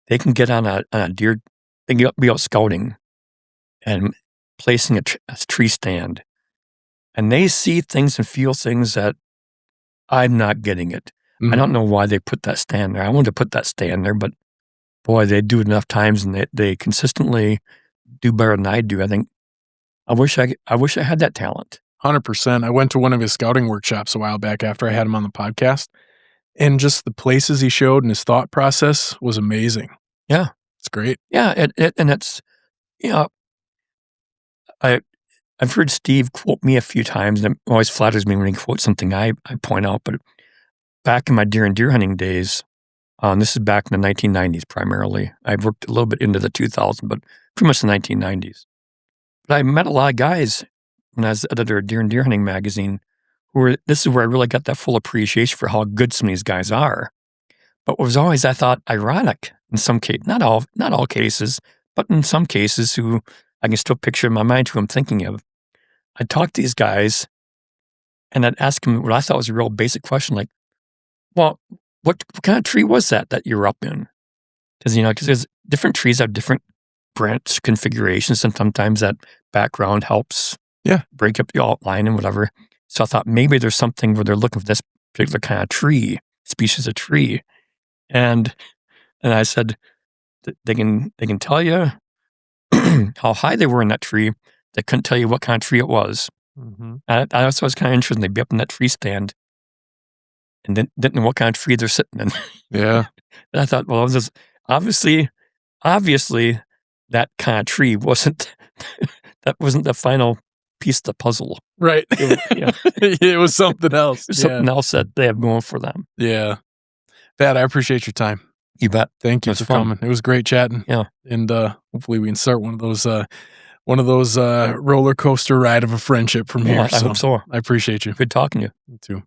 they can get on a deer, they can be out scouting and placing a tree stand, and they see things and feel things that I'm not getting it. I don't know why they put that stand there. I wanted to put that stand there, but boy, they do it enough times, and they consistently do better than I do. I think I wish I had that talent. 100%. I went to one of his scouting workshops a while back after I had him on the podcast, and just the places he showed and his thought process was amazing. Yeah. It's great. Yeah, and it's, I've heard Steve quote me a few times, and it always flatters me when he quotes something I point out, but back in my deer and deer hunting days, this is back in the 1990s primarily. I've worked a little bit into the 2000s, but pretty much the 1990s. But I met a lot of guys when I was editor of Deer and Deer Hunting magazine, this is where I really got that full appreciation for how good some of these guys are. But what was always, I thought, ironic in some cases, not all cases, but in some cases who I can still picture in my mind who I'm thinking of. I'd talk to these guys and I'd ask them what I thought was a real basic question, like, well, what kind of tree was that you were up in? Because there's different trees have different branch configurations, and sometimes that background helps break up the outline and whatever. So I thought maybe there's something where they're looking for this particular kind of tree, species of tree. And I said, they can tell you how high they were in that tree. They couldn't tell you what kind of tree it was. Mm-hmm. I also was kind of interested. They'd be up in that tree stand and didn't know what kind of tree they're sitting in. Yeah. And I thought, well, this is obviously that kind of tree wasn't the final piece of the puzzle. Right. It was something else. It was something else that they have going for them. Yeah. Thad, I appreciate your time. You bet. Thank you for coming. It was great chatting. Yeah. And hopefully we can start one of those roller coaster ride of a friendship from here. I hope so. I appreciate you. Good talking to you. You too.